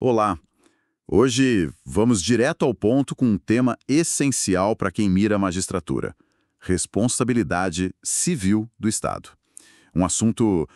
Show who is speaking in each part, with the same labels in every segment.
Speaker 1: Olá! Hoje vamos direto ao ponto com um tema essencial para quem mira a magistratura: responsabilidade civil do Estado. Um assunto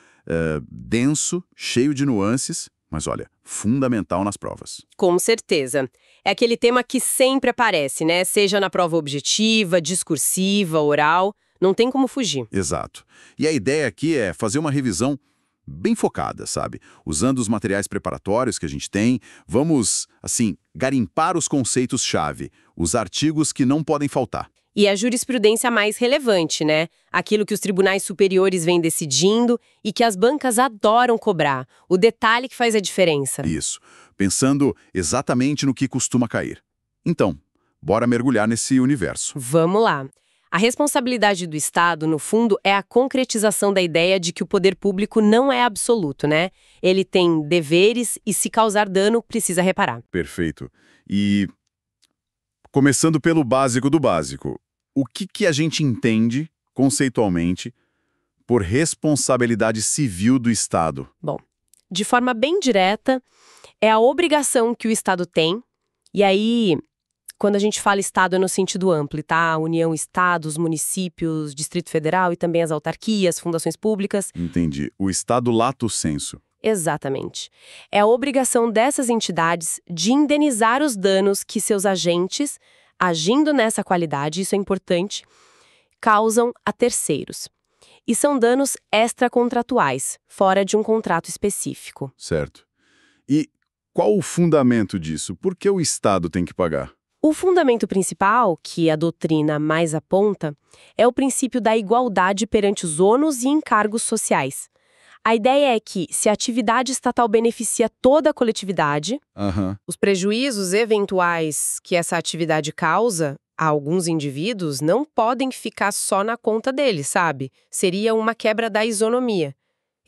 Speaker 1: denso, cheio de nuances, mas olha, fundamental nas provas.
Speaker 2: Com certeza. É aquele tema que sempre aparece, né? Seja na prova objetiva, discursiva, oral, não tem como fugir.
Speaker 1: Exato. E a ideia aqui é fazer uma revisão bem focada, sabe? Usando os materiais preparatórios que a gente tem, vamos, assim, garimpar os conceitos-chave, os artigos que não podem faltar.
Speaker 2: E a jurisprudência mais relevante, né? Aquilo que os tribunais superiores vêm decidindo e que as bancas adoram cobrar. O detalhe que faz a diferença.
Speaker 1: Isso. Pensando exatamente no que costuma cair. Então, bora mergulhar nesse universo.
Speaker 2: Vamos lá. A responsabilidade do Estado, no fundo, é a concretização da ideia de que o poder público não é absoluto, né? Ele tem deveres e, se causar dano, precisa reparar.
Speaker 1: Perfeito. E, começando pelo básico do básico, o que a gente entende, conceitualmente, por responsabilidade civil do Estado?
Speaker 2: Bom, de forma bem direta, é a obrigação que o Estado tem, e aí, quando a gente fala Estado é no sentido amplo, tá? União, Estados, municípios, Distrito Federal e também as autarquias, fundações públicas.
Speaker 1: Entendi. O Estado lato sensu.
Speaker 2: Exatamente. É a obrigação dessas entidades de indenizar os danos que seus agentes, agindo nessa qualidade, isso é importante, causam a terceiros. E são danos extracontratuais, fora de um contrato específico.
Speaker 1: Certo. E qual o fundamento disso? Por que o Estado tem que pagar?
Speaker 2: O fundamento principal, que a doutrina mais aponta, é o princípio da igualdade perante os ônus e encargos sociais. A ideia é que, se a atividade estatal beneficia toda a coletividade, os prejuízos eventuais que essa atividade causa a alguns indivíduos não podem ficar só na conta deles, sabe? Seria uma quebra da isonomia.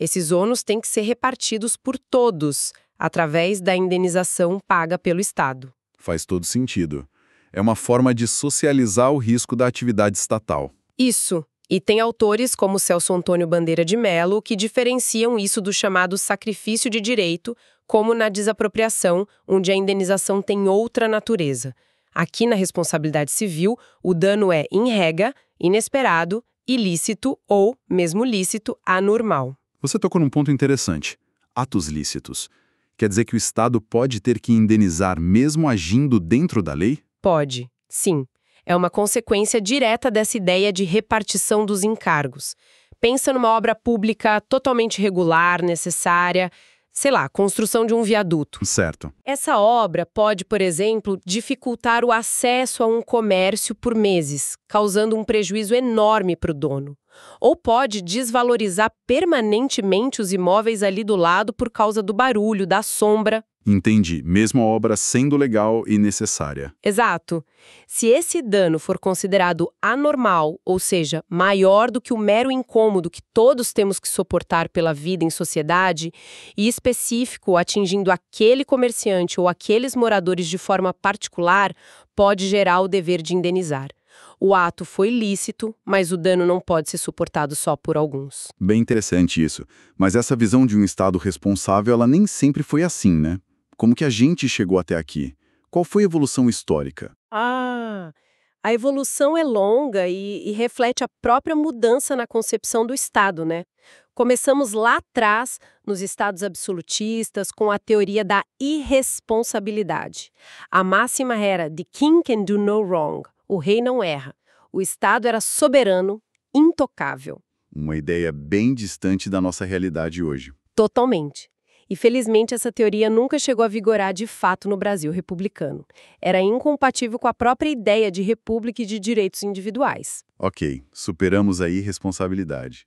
Speaker 2: Esses ônus têm que ser repartidos por todos, através da indenização paga pelo Estado.
Speaker 1: Faz todo sentido. É uma forma de socializar o risco da atividade estatal.
Speaker 2: Isso. E tem autores como Celso Antônio Bandeira de Mello que diferenciam isso do chamado sacrifício de direito, como na desapropriação, onde a indenização tem outra natureza. Aqui na responsabilidade civil, o dano é, em regra, inesperado, ilícito ou, mesmo lícito, anormal.
Speaker 1: Você tocou num ponto interessante. Atos lícitos. Quer dizer que o Estado pode ter que indenizar mesmo agindo dentro da lei?
Speaker 2: Pode, sim. É uma consequência direta dessa ideia de repartição dos encargos. Pensa numa obra pública totalmente regular, necessária, sei lá, construção de um viaduto.
Speaker 1: Certo.
Speaker 2: Essa obra pode, por exemplo, dificultar o acesso a um comércio por meses, causando um prejuízo enorme para o dono. Ou pode desvalorizar permanentemente os imóveis ali do lado por causa do barulho, da sombra.
Speaker 1: Entendi. Mesmo a obra sendo legal e necessária.
Speaker 2: Exato. Se esse dano for considerado anormal, ou seja, maior do que o mero incômodo que todos temos que suportar pela vida em sociedade, e específico atingindo aquele comerciante ou aqueles moradores de forma particular, pode gerar o dever de indenizar. O ato foi lícito, mas o dano não pode ser suportado só por alguns.
Speaker 1: Bem interessante isso. Mas essa visão de um Estado responsável, ela nem sempre foi assim, né? Como que a gente chegou até aqui? Qual foi a evolução histórica?
Speaker 2: A evolução é longa e reflete a própria mudança na concepção do Estado, né? Começamos lá atrás, nos estados absolutistas, com a teoria da irresponsabilidade. A máxima era "the king can do no wrong", o rei não erra. O Estado era soberano, intocável.
Speaker 1: Uma ideia bem distante da nossa realidade hoje.
Speaker 2: Totalmente. E felizmente essa teoria nunca chegou a vigorar de fato no Brasil republicano. Era incompatível com a própria ideia de república e de direitos individuais.
Speaker 1: Ok, superamos a irresponsabilidade.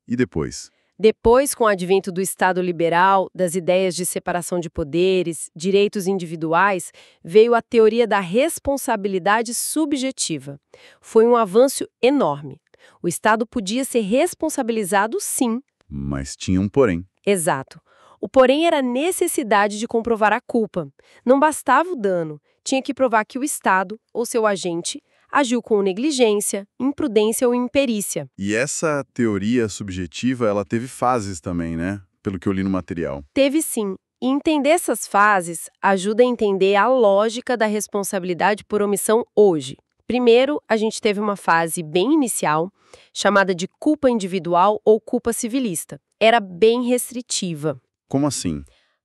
Speaker 1: E depois?
Speaker 2: Depois, com o advento do Estado liberal, das ideias de separação de poderes, direitos individuais, veio a teoria da responsabilidade subjetiva. Foi um avanço enorme. O Estado podia ser responsabilizado, sim.
Speaker 1: Mas tinha um porém.
Speaker 2: Exato. O porém era a necessidade de comprovar a culpa. Não bastava o dano, tinha que provar que o Estado, ou seu agente, agiu com negligência, imprudência ou imperícia.
Speaker 1: E essa teoria subjetiva, ela teve fases também, né? Pelo que eu li no material.
Speaker 2: Teve sim. E entender essas fases ajuda a entender a lógica da responsabilidade por omissão hoje. Primeiro, a gente teve uma fase bem inicial, chamada de culpa individual ou culpa civilista. Era bem restritiva.
Speaker 1: Como assim?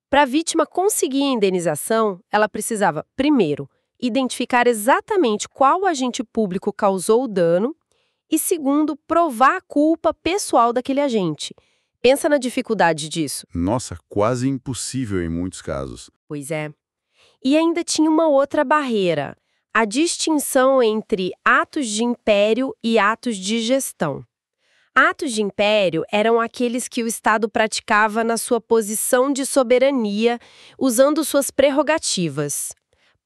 Speaker 2: Para a vítima conseguir a indenização, ela precisava, primeiro, identificar exatamente qual agente público causou o dano e, segundo, provar a culpa pessoal daquele agente. Pensa na dificuldade disso.
Speaker 1: Nossa, quase impossível em muitos casos.
Speaker 2: Pois é. E ainda tinha uma outra barreira, a distinção entre atos de império e atos de gestão. Atos de império eram aqueles que o Estado praticava na sua posição de soberania, usando suas prerrogativas.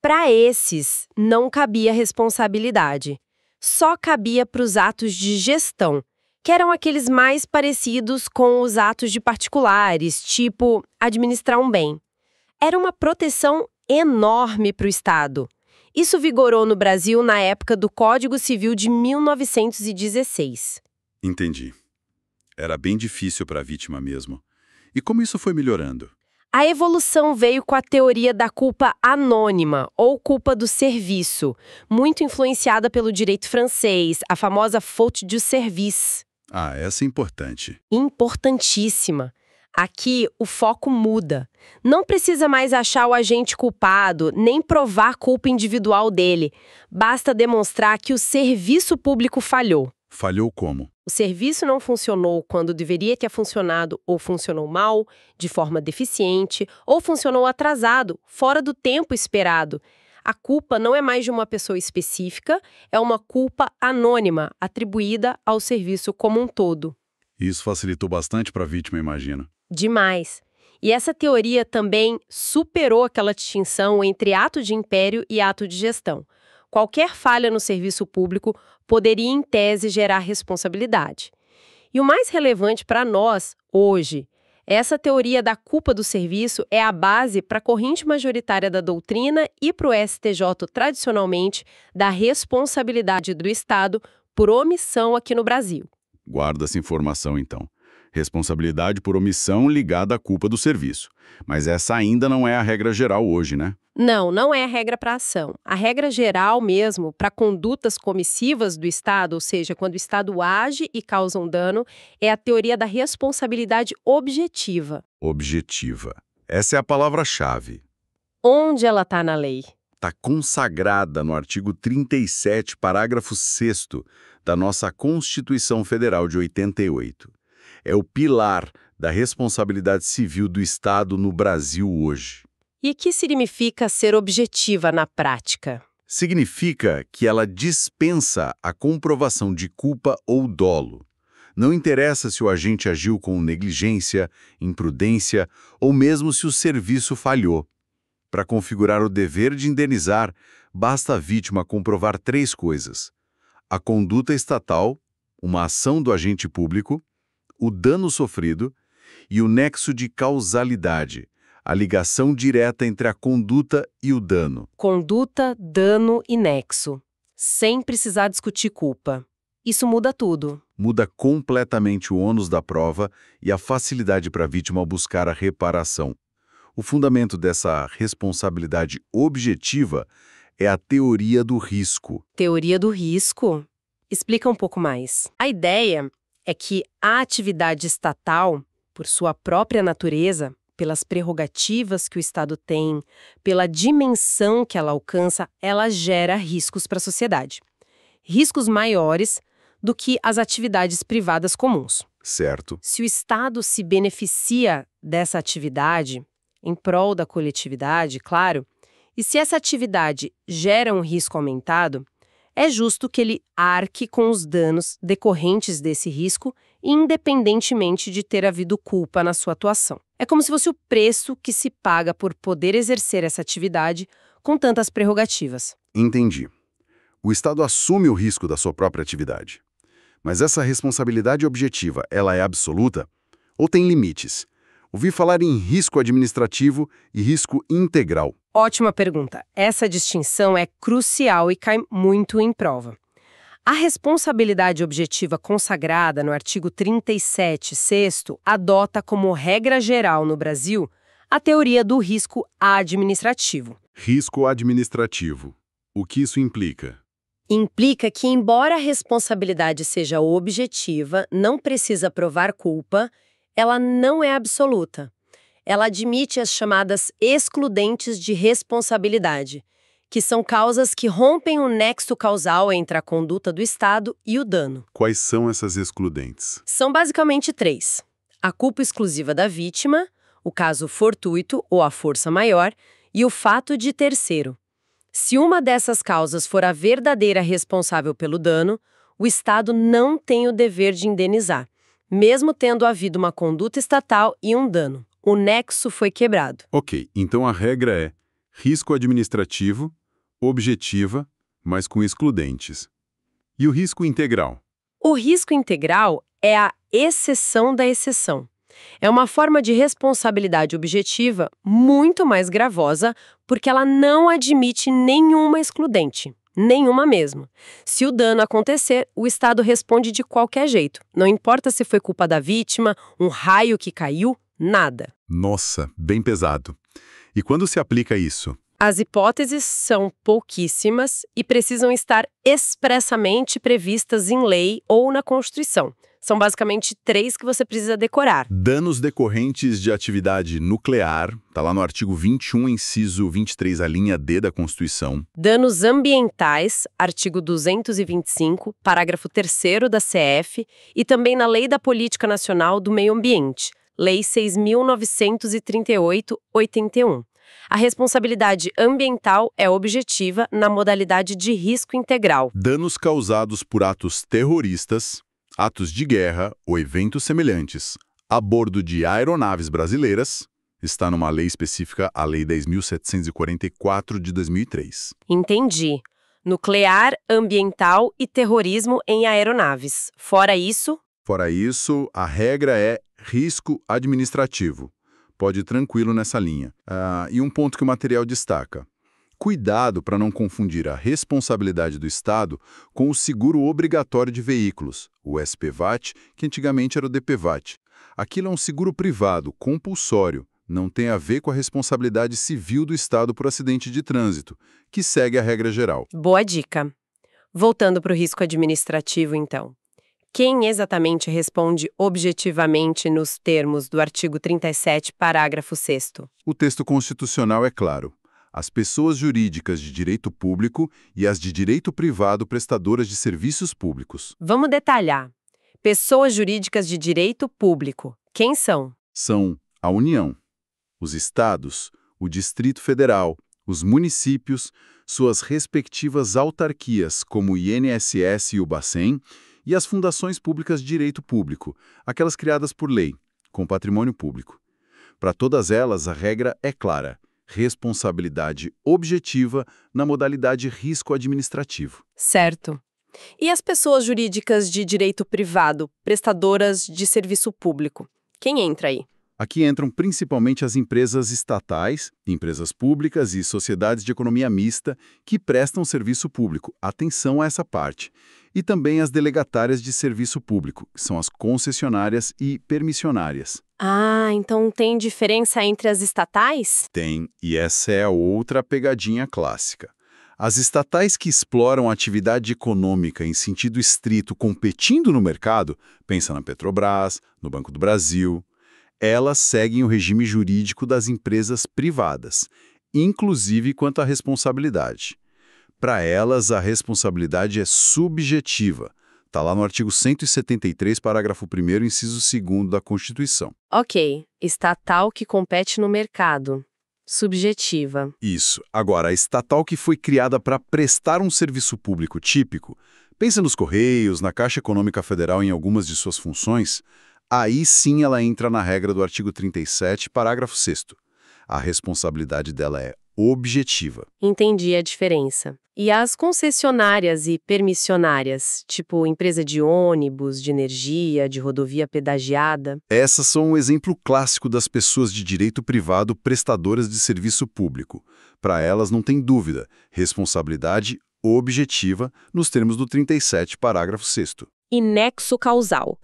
Speaker 2: Para esses, não cabia responsabilidade. Só cabia para os atos de gestão, que eram aqueles mais parecidos com os atos de particulares, tipo administrar um bem. Era uma proteção enorme para o Estado. Isso vigorou no Brasil na época do Código Civil de 1916.
Speaker 1: Entendi. Era bem difícil para a vítima mesmo. E como isso foi melhorando?
Speaker 2: A evolução veio com a teoria da culpa anônima, ou culpa do serviço, muito influenciada pelo direito francês, a famosa faute du service.
Speaker 1: Ah, essa é importante.
Speaker 2: Importantíssima. Aqui, o foco muda. Não precisa mais achar o agente culpado, nem provar a culpa individual dele. Basta demonstrar que o serviço público falhou.
Speaker 1: Falhou como?
Speaker 2: O serviço não funcionou quando deveria ter funcionado ou funcionou mal, de forma deficiente, ou funcionou atrasado, fora do tempo esperado. A culpa não é mais de uma pessoa específica, é uma culpa anônima, atribuída ao serviço como um todo.
Speaker 1: Isso facilitou bastante para a vítima, imagino.
Speaker 2: Demais. E essa teoria também superou aquela distinção entre ato de império e ato de gestão. Qualquer falha no serviço público poderia, em tese, gerar responsabilidade. E o mais relevante para nós, hoje, essa teoria da culpa do serviço é a base para a corrente majoritária da doutrina e para o STJ, tradicionalmente, da responsabilidade do Estado por omissão aqui no Brasil.
Speaker 1: Guarda essa informação, então. Responsabilidade por omissão ligada à culpa do serviço. Mas essa ainda não é a regra geral hoje, né?
Speaker 2: Não é a regra para ação. A regra geral mesmo, para condutas comissivas do Estado, ou seja, quando o Estado age e causa um dano, é a teoria da responsabilidade objetiva.
Speaker 1: Objetiva. Essa é a palavra-chave.
Speaker 2: Onde ela está na lei?
Speaker 1: Está consagrada no artigo 37, parágrafo 6º da nossa Constituição Federal de 88. É o pilar da responsabilidade civil do Estado no Brasil hoje.
Speaker 2: E o que significa ser objetiva na prática?
Speaker 1: Significa que ela dispensa a comprovação de culpa ou dolo. Não interessa se o agente agiu com negligência, imprudência ou mesmo se o serviço falhou. Para configurar o dever de indenizar, basta a vítima comprovar 3 coisas: a conduta estatal, uma ação do agente público, o dano sofrido e o nexo de causalidade, a ligação direta entre a conduta e o dano.
Speaker 2: Conduta, dano e nexo. Sem precisar discutir culpa. Isso muda tudo.
Speaker 1: Muda completamente o ônus da prova e a facilidade para a vítima buscar a reparação. O fundamento dessa responsabilidade objetiva é a teoria do risco.
Speaker 2: Teoria do risco? Explica um pouco mais. A ideia é que a atividade estatal, por sua própria natureza, pelas prerrogativas que o Estado tem, pela dimensão que ela alcança, ela gera riscos para a sociedade. Riscos maiores do que as atividades privadas comuns.
Speaker 1: Certo.
Speaker 2: Se o Estado se beneficia dessa atividade, em prol da coletividade, claro, e se essa atividade gera um risco aumentado, é justo que ele arque com os danos decorrentes desse risco, independentemente de ter havido culpa na sua atuação. É como se fosse o preço que se paga por poder exercer essa atividade com tantas prerrogativas.
Speaker 1: Entendi. O Estado assume o risco da sua própria atividade. Mas essa responsabilidade objetiva, ela é absoluta? Ou tem limites? Ouvi falar em risco administrativo e risco integral.
Speaker 2: Ótima pergunta. Essa distinção é crucial e cai muito em prova. A responsabilidade objetiva consagrada no artigo 37, 6º, adota como regra geral no Brasil a teoria do risco administrativo.
Speaker 1: Risco administrativo. O que isso implica?
Speaker 2: Implica que, embora a responsabilidade seja objetiva, não precisa provar culpa, ela não é absoluta. Ela admite as chamadas excludentes de responsabilidade, que são causas que rompem o nexo causal entre a conduta do Estado e o dano.
Speaker 1: Quais são essas excludentes?
Speaker 2: São basicamente 3. A culpa exclusiva da vítima, o caso fortuito ou a força maior, e o fato de terceiro. Se uma dessas causas for a verdadeira responsável pelo dano, o Estado não tem o dever de indenizar, mesmo tendo havido uma conduta estatal e um dano. O nexo foi quebrado.
Speaker 1: Ok, então a regra é risco administrativo, objetiva, mas com excludentes. E o risco integral?
Speaker 2: O risco integral é a exceção da exceção. É uma forma de responsabilidade objetiva muito mais gravosa porque ela não admite nenhuma excludente. Nenhuma mesmo. Se o dano acontecer, o Estado responde de qualquer jeito. Não importa se foi culpa da vítima, um raio que caiu, nada.
Speaker 1: Nossa, bem pesado. E quando se aplica isso?
Speaker 2: As hipóteses são pouquíssimas e precisam estar expressamente previstas em lei ou na Constituição. São basicamente 3 que você precisa decorar.
Speaker 1: Danos decorrentes de atividade nuclear, está lá no artigo 21, inciso 23, a linha D da Constituição.
Speaker 2: Danos ambientais, artigo 225, parágrafo 3º da CF, e também na Lei da Política Nacional do Meio Ambiente, Lei 6.938/81. A responsabilidade ambiental é objetiva na modalidade de risco integral.
Speaker 1: Danos causados por atos terroristas, atos de guerra ou eventos semelhantes a bordo de aeronaves brasileiras, está numa lei específica, a Lei 10.744 de 2003.
Speaker 2: Entendi. Nuclear, ambiental e terrorismo em aeronaves. Fora isso,
Speaker 1: a regra é risco administrativo. Pode ir tranquilo nessa linha. E um ponto que o material destaca. Cuidado para não confundir a responsabilidade do Estado com o seguro obrigatório de veículos, o SPVAT, que antigamente era o DPVAT. Aquilo é um seguro privado, compulsório, não tem a ver com a responsabilidade civil do Estado por acidente de trânsito, que segue a regra geral.
Speaker 2: boa dica. Voltando para o risco administrativo, então. Quem exatamente responde objetivamente nos termos do artigo 37, parágrafo 6º?
Speaker 1: O texto constitucional é claro. As pessoas jurídicas de direito público e as de direito privado prestadoras de serviços públicos.
Speaker 2: Vamos detalhar. Pessoas jurídicas de direito público. Quem são?
Speaker 1: São a União, os estados, o Distrito Federal, os municípios, suas respectivas autarquias, como o INSS e o Bacen, e as fundações públicas de direito público, aquelas criadas por lei, com patrimônio público. Para todas elas, a regra é clara: responsabilidade objetiva na modalidade risco administrativo.
Speaker 2: Certo. E as pessoas jurídicas de direito privado, prestadoras de serviço público? Quem entra aí?
Speaker 1: Aqui entram principalmente as empresas estatais, empresas públicas e sociedades de economia mista que prestam serviço público. Atenção a essa parte. E também as delegatárias de serviço público, que são as concessionárias e permissionárias.
Speaker 2: Ah, então tem diferença entre as estatais?
Speaker 1: Tem, e essa é a outra pegadinha clássica. As estatais que exploram a atividade econômica em sentido estrito competindo no mercado, pensa na Petrobras, no Banco do Brasil, elas seguem o regime jurídico das empresas privadas, inclusive quanto à responsabilidade. Para elas, a responsabilidade é subjetiva. Está lá no artigo 173, parágrafo 1º, inciso 2º da Constituição.
Speaker 2: Ok, estatal que compete no mercado. Subjetiva.
Speaker 1: Isso. Agora, a estatal que foi criada para prestar um serviço público típico, pensa nos Correios, na Caixa Econômica Federal em algumas de suas funções, aí sim ela entra na regra do artigo 37, parágrafo 6º. A responsabilidade dela é objetiva.
Speaker 2: Entendi a diferença. E as concessionárias e permissionárias, tipo empresa de ônibus, de energia, de rodovia pedagiada?
Speaker 1: Essas são um exemplo clássico das pessoas de direito privado prestadoras de serviço público. Para elas não tem dúvida, responsabilidade objetiva nos termos do 37, parágrafo 6º.
Speaker 2: E nexo causal.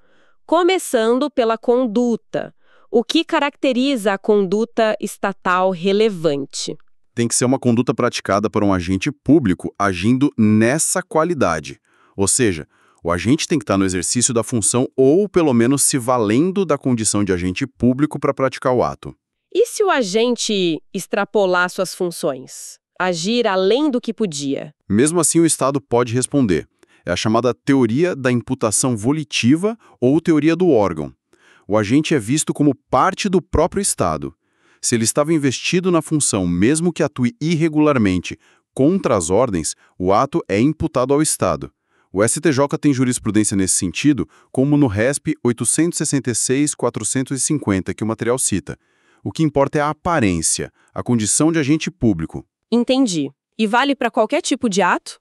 Speaker 2: Começando pela conduta. O que caracteriza a conduta estatal relevante?
Speaker 1: Tem que ser uma conduta praticada por um agente público agindo nessa qualidade. Ou seja, o agente tem que estar no exercício da função ou, pelo menos, se valendo da condição de agente público para praticar o ato.
Speaker 2: E se o agente extrapolar suas funções? Agir além do que podia?
Speaker 1: Mesmo assim, o Estado pode responder. É a chamada teoria da imputação volitiva ou teoria do órgão. O agente é visto como parte do próprio Estado. Se ele estava investido na função, mesmo que atue irregularmente contra as ordens, o ato é imputado ao Estado. O STJ tem jurisprudência nesse sentido, como no RESP 866-450, que o material cita. O que importa é a aparência, a condição de agente público.
Speaker 2: Entendi. E vale para qualquer tipo de ato?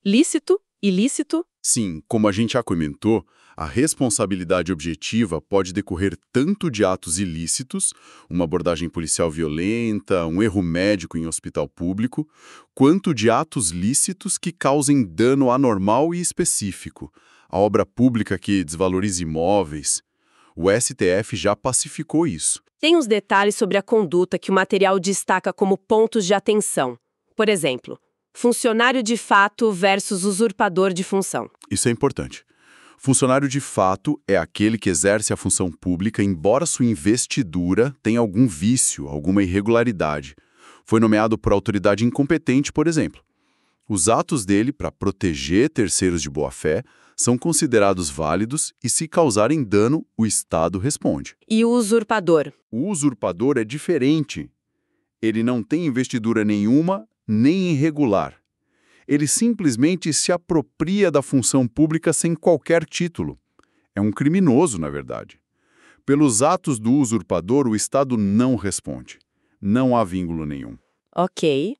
Speaker 2: Lícito? Ilícito?
Speaker 1: Sim, como a gente já comentou, a responsabilidade objetiva pode decorrer tanto de atos ilícitos, uma abordagem policial violenta, um erro médico em hospital público, quanto de atos lícitos que causem dano anormal e específico, a obra pública que desvaloriza imóveis. O STF já pacificou isso.
Speaker 2: Tem os detalhes sobre a conduta que o material destaca como pontos de atenção. Por exemplo, funcionário de fato versus usurpador de função.
Speaker 1: Isso é importante. Funcionário de fato é aquele que exerce a função pública embora sua investidura tenha algum vício, alguma irregularidade. Foi nomeado por autoridade incompetente, por exemplo. Os atos dele para proteger terceiros de boa-fé são considerados válidos e, se causarem dano, o Estado responde.
Speaker 2: E o usurpador?
Speaker 1: O usurpador é diferente. Ele não tem investidura nenhuma, nem irregular. Ele simplesmente se apropria da função pública sem qualquer título. É um criminoso, na verdade. Pelos atos do usurpador, o Estado não responde. Não há vínculo nenhum.
Speaker 2: Ok.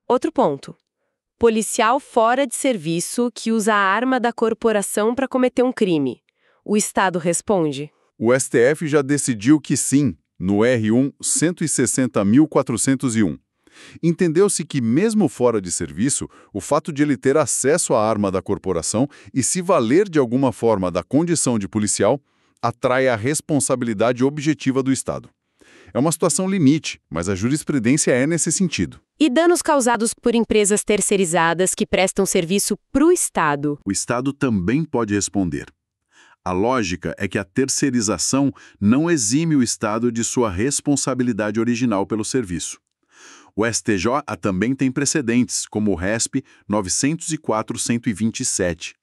Speaker 2: Outro ponto. Policial fora de serviço que usa a arma da corporação para cometer um crime. O Estado responde?
Speaker 1: O STF já decidiu que sim, no R1 160.401. Entendeu-se que, mesmo fora de serviço, o fato de ele ter acesso à arma da corporação e se valer de alguma forma da condição de policial atrai a responsabilidade objetiva do Estado. É uma situação limite, mas a jurisprudência é nesse sentido.
Speaker 2: E danos causados por empresas terceirizadas que prestam serviço para o Estado?
Speaker 1: O Estado também pode responder. A lógica é que a terceirização não exime o Estado de sua responsabilidade original pelo serviço. O STJ também tem precedentes, como o RESP 904-127.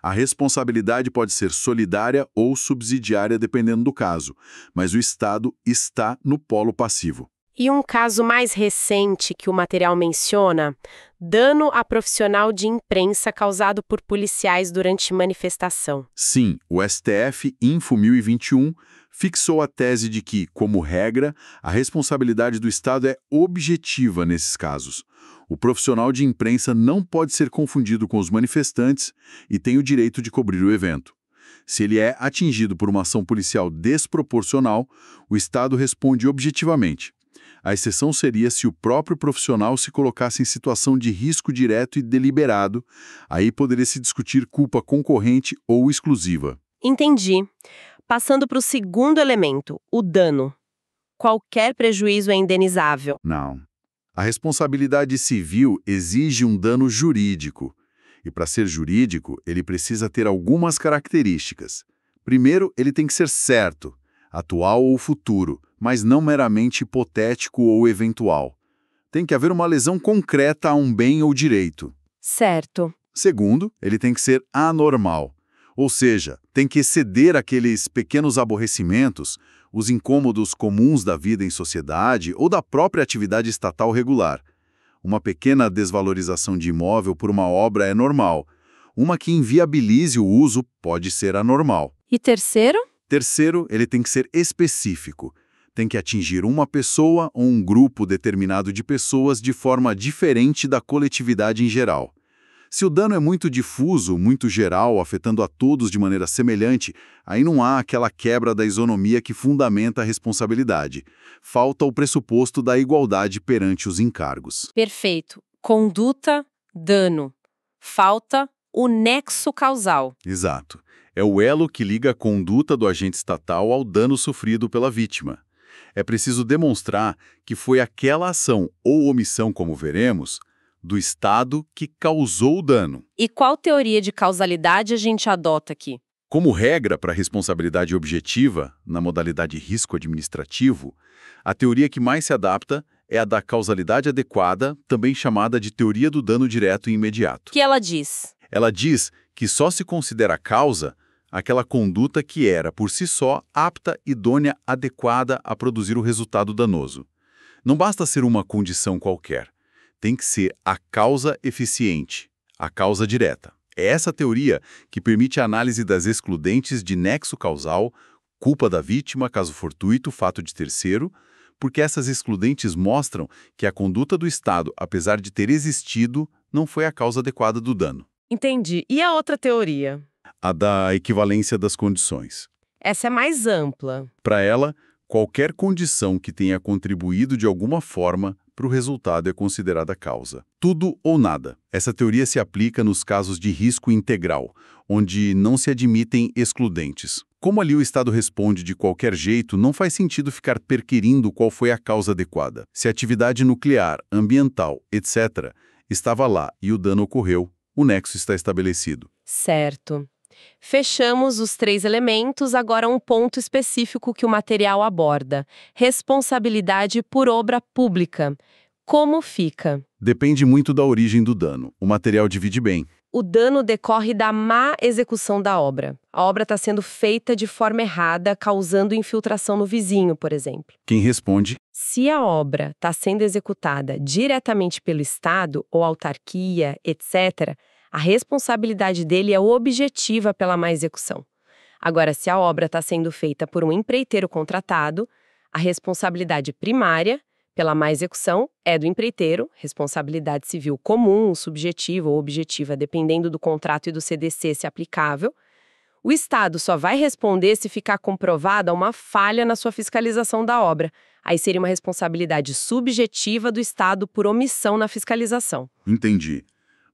Speaker 1: A responsabilidade pode ser solidária ou subsidiária, dependendo do caso, mas o Estado está no polo passivo.
Speaker 2: E um caso mais recente que o material menciona, dano a profissional de imprensa causado por policiais durante manifestação.
Speaker 1: Sim, o STF, Info 1021, fixou a tese de que, como regra, a responsabilidade do Estado é objetiva nesses casos. O profissional de imprensa não pode ser confundido com os manifestantes e tem o direito de cobrir o evento. Se ele é atingido por uma ação policial desproporcional, o Estado responde objetivamente. A exceção seria se o próprio profissional se colocasse em situação de risco direto e deliberado, aí poderia se discutir culpa concorrente ou exclusiva.
Speaker 2: Entendi. Passando para o segundo elemento, o dano. Qualquer prejuízo é indenizável.
Speaker 1: Não. A responsabilidade civil exige um dano jurídico. E para ser jurídico, ele precisa ter algumas características. Primeiro, ele tem que ser certo, atual ou futuro, mas não meramente hipotético ou eventual. Tem que haver uma lesão concreta a um bem ou direito.
Speaker 2: Certo.
Speaker 1: Segundo, ele tem que ser anormal. Ou seja, tem que exceder aqueles pequenos aborrecimentos, os incômodos comuns da vida em sociedade ou da própria atividade estatal regular. Uma pequena desvalorização de imóvel por uma obra é normal. Uma que inviabilize o uso pode ser anormal.
Speaker 2: E terceiro?
Speaker 1: Terceiro, ele tem que ser específico. Tem que atingir uma pessoa ou um grupo determinado de pessoas de forma diferente da coletividade em geral. Se o dano é muito difuso, muito geral, afetando a todos de maneira semelhante, aí não há aquela quebra da isonomia que fundamenta a responsabilidade. Falta o pressuposto da igualdade perante os encargos.
Speaker 2: Perfeito. Conduta, dano. Falta o nexo causal.
Speaker 1: Exato. É o elo que liga a conduta do agente estatal ao dano sofrido pela vítima. É preciso demonstrar que foi aquela ação ou omissão, como veremos, do Estado que causou o dano.
Speaker 2: E qual teoria de causalidade a gente adota aqui?
Speaker 1: Como regra para a responsabilidade objetiva, na modalidade risco administrativo, a teoria que mais se adapta é a da causalidade adequada, também chamada de teoria do dano direto e imediato.
Speaker 2: O que ela diz?
Speaker 1: Ela diz que só se considera causa aquela conduta que era, por si só, apta, idônea, adequada a produzir o resultado danoso. Não basta ser uma condição qualquer. Tem que ser a causa eficiente, a causa direta. É essa teoria que permite a análise das excludentes de nexo causal, culpa da vítima, caso fortuito, fato de terceiro, porque essas excludentes mostram que a conduta do Estado, apesar de ter existido, não foi a causa adequada do dano.
Speaker 2: Entendi. E a outra teoria?
Speaker 1: A da equivalência das condições.
Speaker 2: Essa é mais ampla.
Speaker 1: Para ela, qualquer condição que tenha contribuído de alguma forma para o resultado é considerada causa. Tudo ou nada. Essa teoria se aplica nos casos de risco integral, onde não se admitem excludentes. Como ali o Estado responde de qualquer jeito, não faz sentido ficar perquirindo qual foi a causa adequada. Se a atividade nuclear, ambiental, etc., estava lá e o dano ocorreu, o nexo está estabelecido.
Speaker 2: Certo. Fechamos os 3 elementos, agora um ponto específico que o material aborda: responsabilidade por obra pública. Como fica?
Speaker 1: Depende muito da origem do dano. O material divide bem.
Speaker 2: O dano decorre da má execução da obra. A obra está sendo feita de forma errada, causando infiltração no vizinho, por exemplo.
Speaker 1: Quem responde?
Speaker 2: Se a obra está sendo executada diretamente pelo Estado ou autarquia, etc., a responsabilidade dele é objetiva pela má execução. Agora, se a obra está sendo feita por um empreiteiro contratado, a responsabilidade primária pela má execução é do empreiteiro, responsabilidade civil comum, subjetiva ou objetiva, dependendo do contrato e do CDC se aplicável. O Estado só vai responder se ficar comprovada uma falha na sua fiscalização da obra. Aí seria uma responsabilidade subjetiva do Estado por omissão na fiscalização.
Speaker 1: Entendi.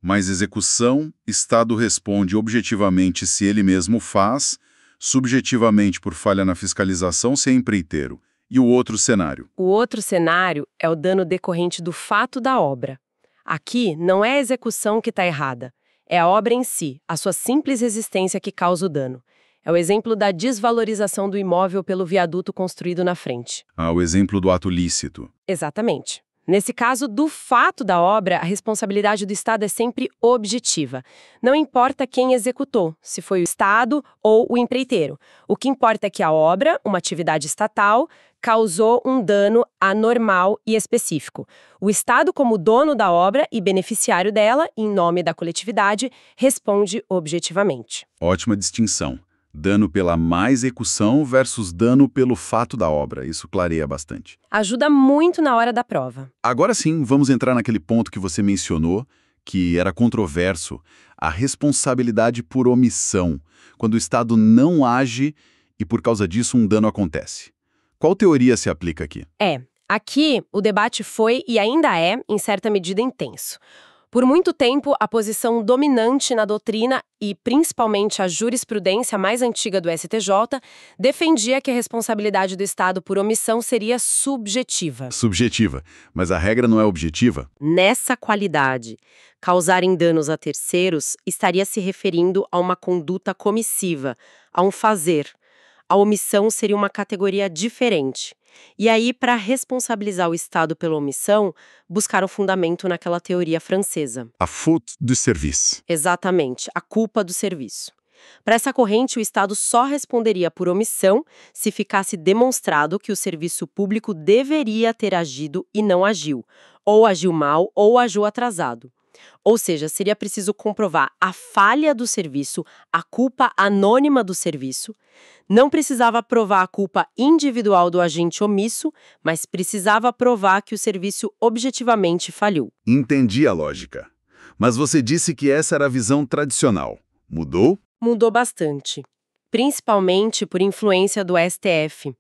Speaker 1: Mas execução, Estado responde objetivamente se ele mesmo faz, subjetivamente por falha na fiscalização se é empreiteiro. E o outro cenário?
Speaker 2: O outro cenário é o dano decorrente do fato da obra. Aqui não é a execução que está errada, é a obra em si, a sua simples existência que causa o dano. É o exemplo da desvalorização do imóvel pelo viaduto construído na frente.
Speaker 1: Ah, o exemplo do ato lícito.
Speaker 2: Exatamente. Nesse caso, do fato da obra, a responsabilidade do Estado é sempre objetiva. Não importa quem executou, se foi o Estado ou o empreiteiro. O que importa é que a obra, uma atividade estatal, causou um dano anormal e específico. O Estado, como dono da obra e beneficiário dela, em nome da coletividade, responde objetivamente.
Speaker 1: Ótima distinção. Dano pela má execução versus dano pelo fato da obra. Isso clareia bastante.
Speaker 2: Ajuda muito na hora da prova.
Speaker 1: Agora sim, vamos entrar naquele ponto que você mencionou, que era controverso, a responsabilidade por omissão, quando o Estado não age e por causa disso um dano acontece. Qual teoria se aplica aqui?
Speaker 2: Aqui o debate foi e ainda é, em certa medida, intenso. Por muito tempo, a posição dominante na doutrina e principalmente a jurisprudência mais antiga do STJ defendia que a responsabilidade do Estado por omissão seria subjetiva.
Speaker 1: Subjetiva, mas a regra não é objetiva?
Speaker 2: Nessa qualidade, causarem danos a terceiros estaria se referindo a uma conduta comissiva, a um fazer. A omissão seria uma categoria diferente. E aí, para responsabilizar o Estado pela omissão, buscaram fundamento naquela teoria francesa.
Speaker 1: A faute du service.
Speaker 2: Exatamente, a culpa do serviço. Para essa corrente, o Estado só responderia por omissão se ficasse demonstrado que o serviço público deveria ter agido e não agiu, ou agiu mal ou agiu atrasado. Ou seja, seria preciso comprovar a falha do serviço, a culpa anônima do serviço. Não precisava provar a culpa individual do agente omisso, mas precisava provar que o serviço objetivamente falhou.
Speaker 1: Entendi a lógica. Mas você disse que essa era a visão tradicional. Mudou?
Speaker 2: Mudou bastante, principalmente por influência do STF.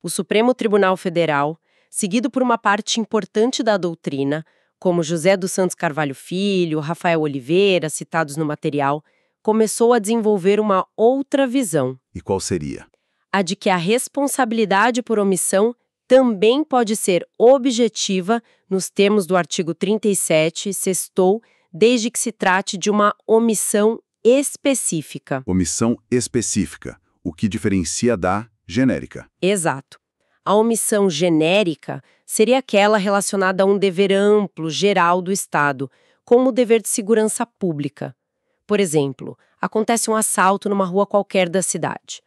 Speaker 2: O Supremo Tribunal Federal, seguido por uma parte importante da doutrina, como José dos Santos Carvalho Filho, Rafael Oliveira, citados no material, começou a desenvolver uma outra visão,
Speaker 1: E qual seria?
Speaker 2: a de que a responsabilidade por omissão também pode ser objetiva nos termos do artigo 37, sextou, desde que se trate de uma omissão específica.
Speaker 1: Omissão específica, o que diferencia da genérica.
Speaker 2: Exato. A omissão genérica seria aquela relacionada a um dever amplo, geral do Estado, como o dever de segurança pública. Por exemplo, acontece um assalto numa rua qualquer da cidade.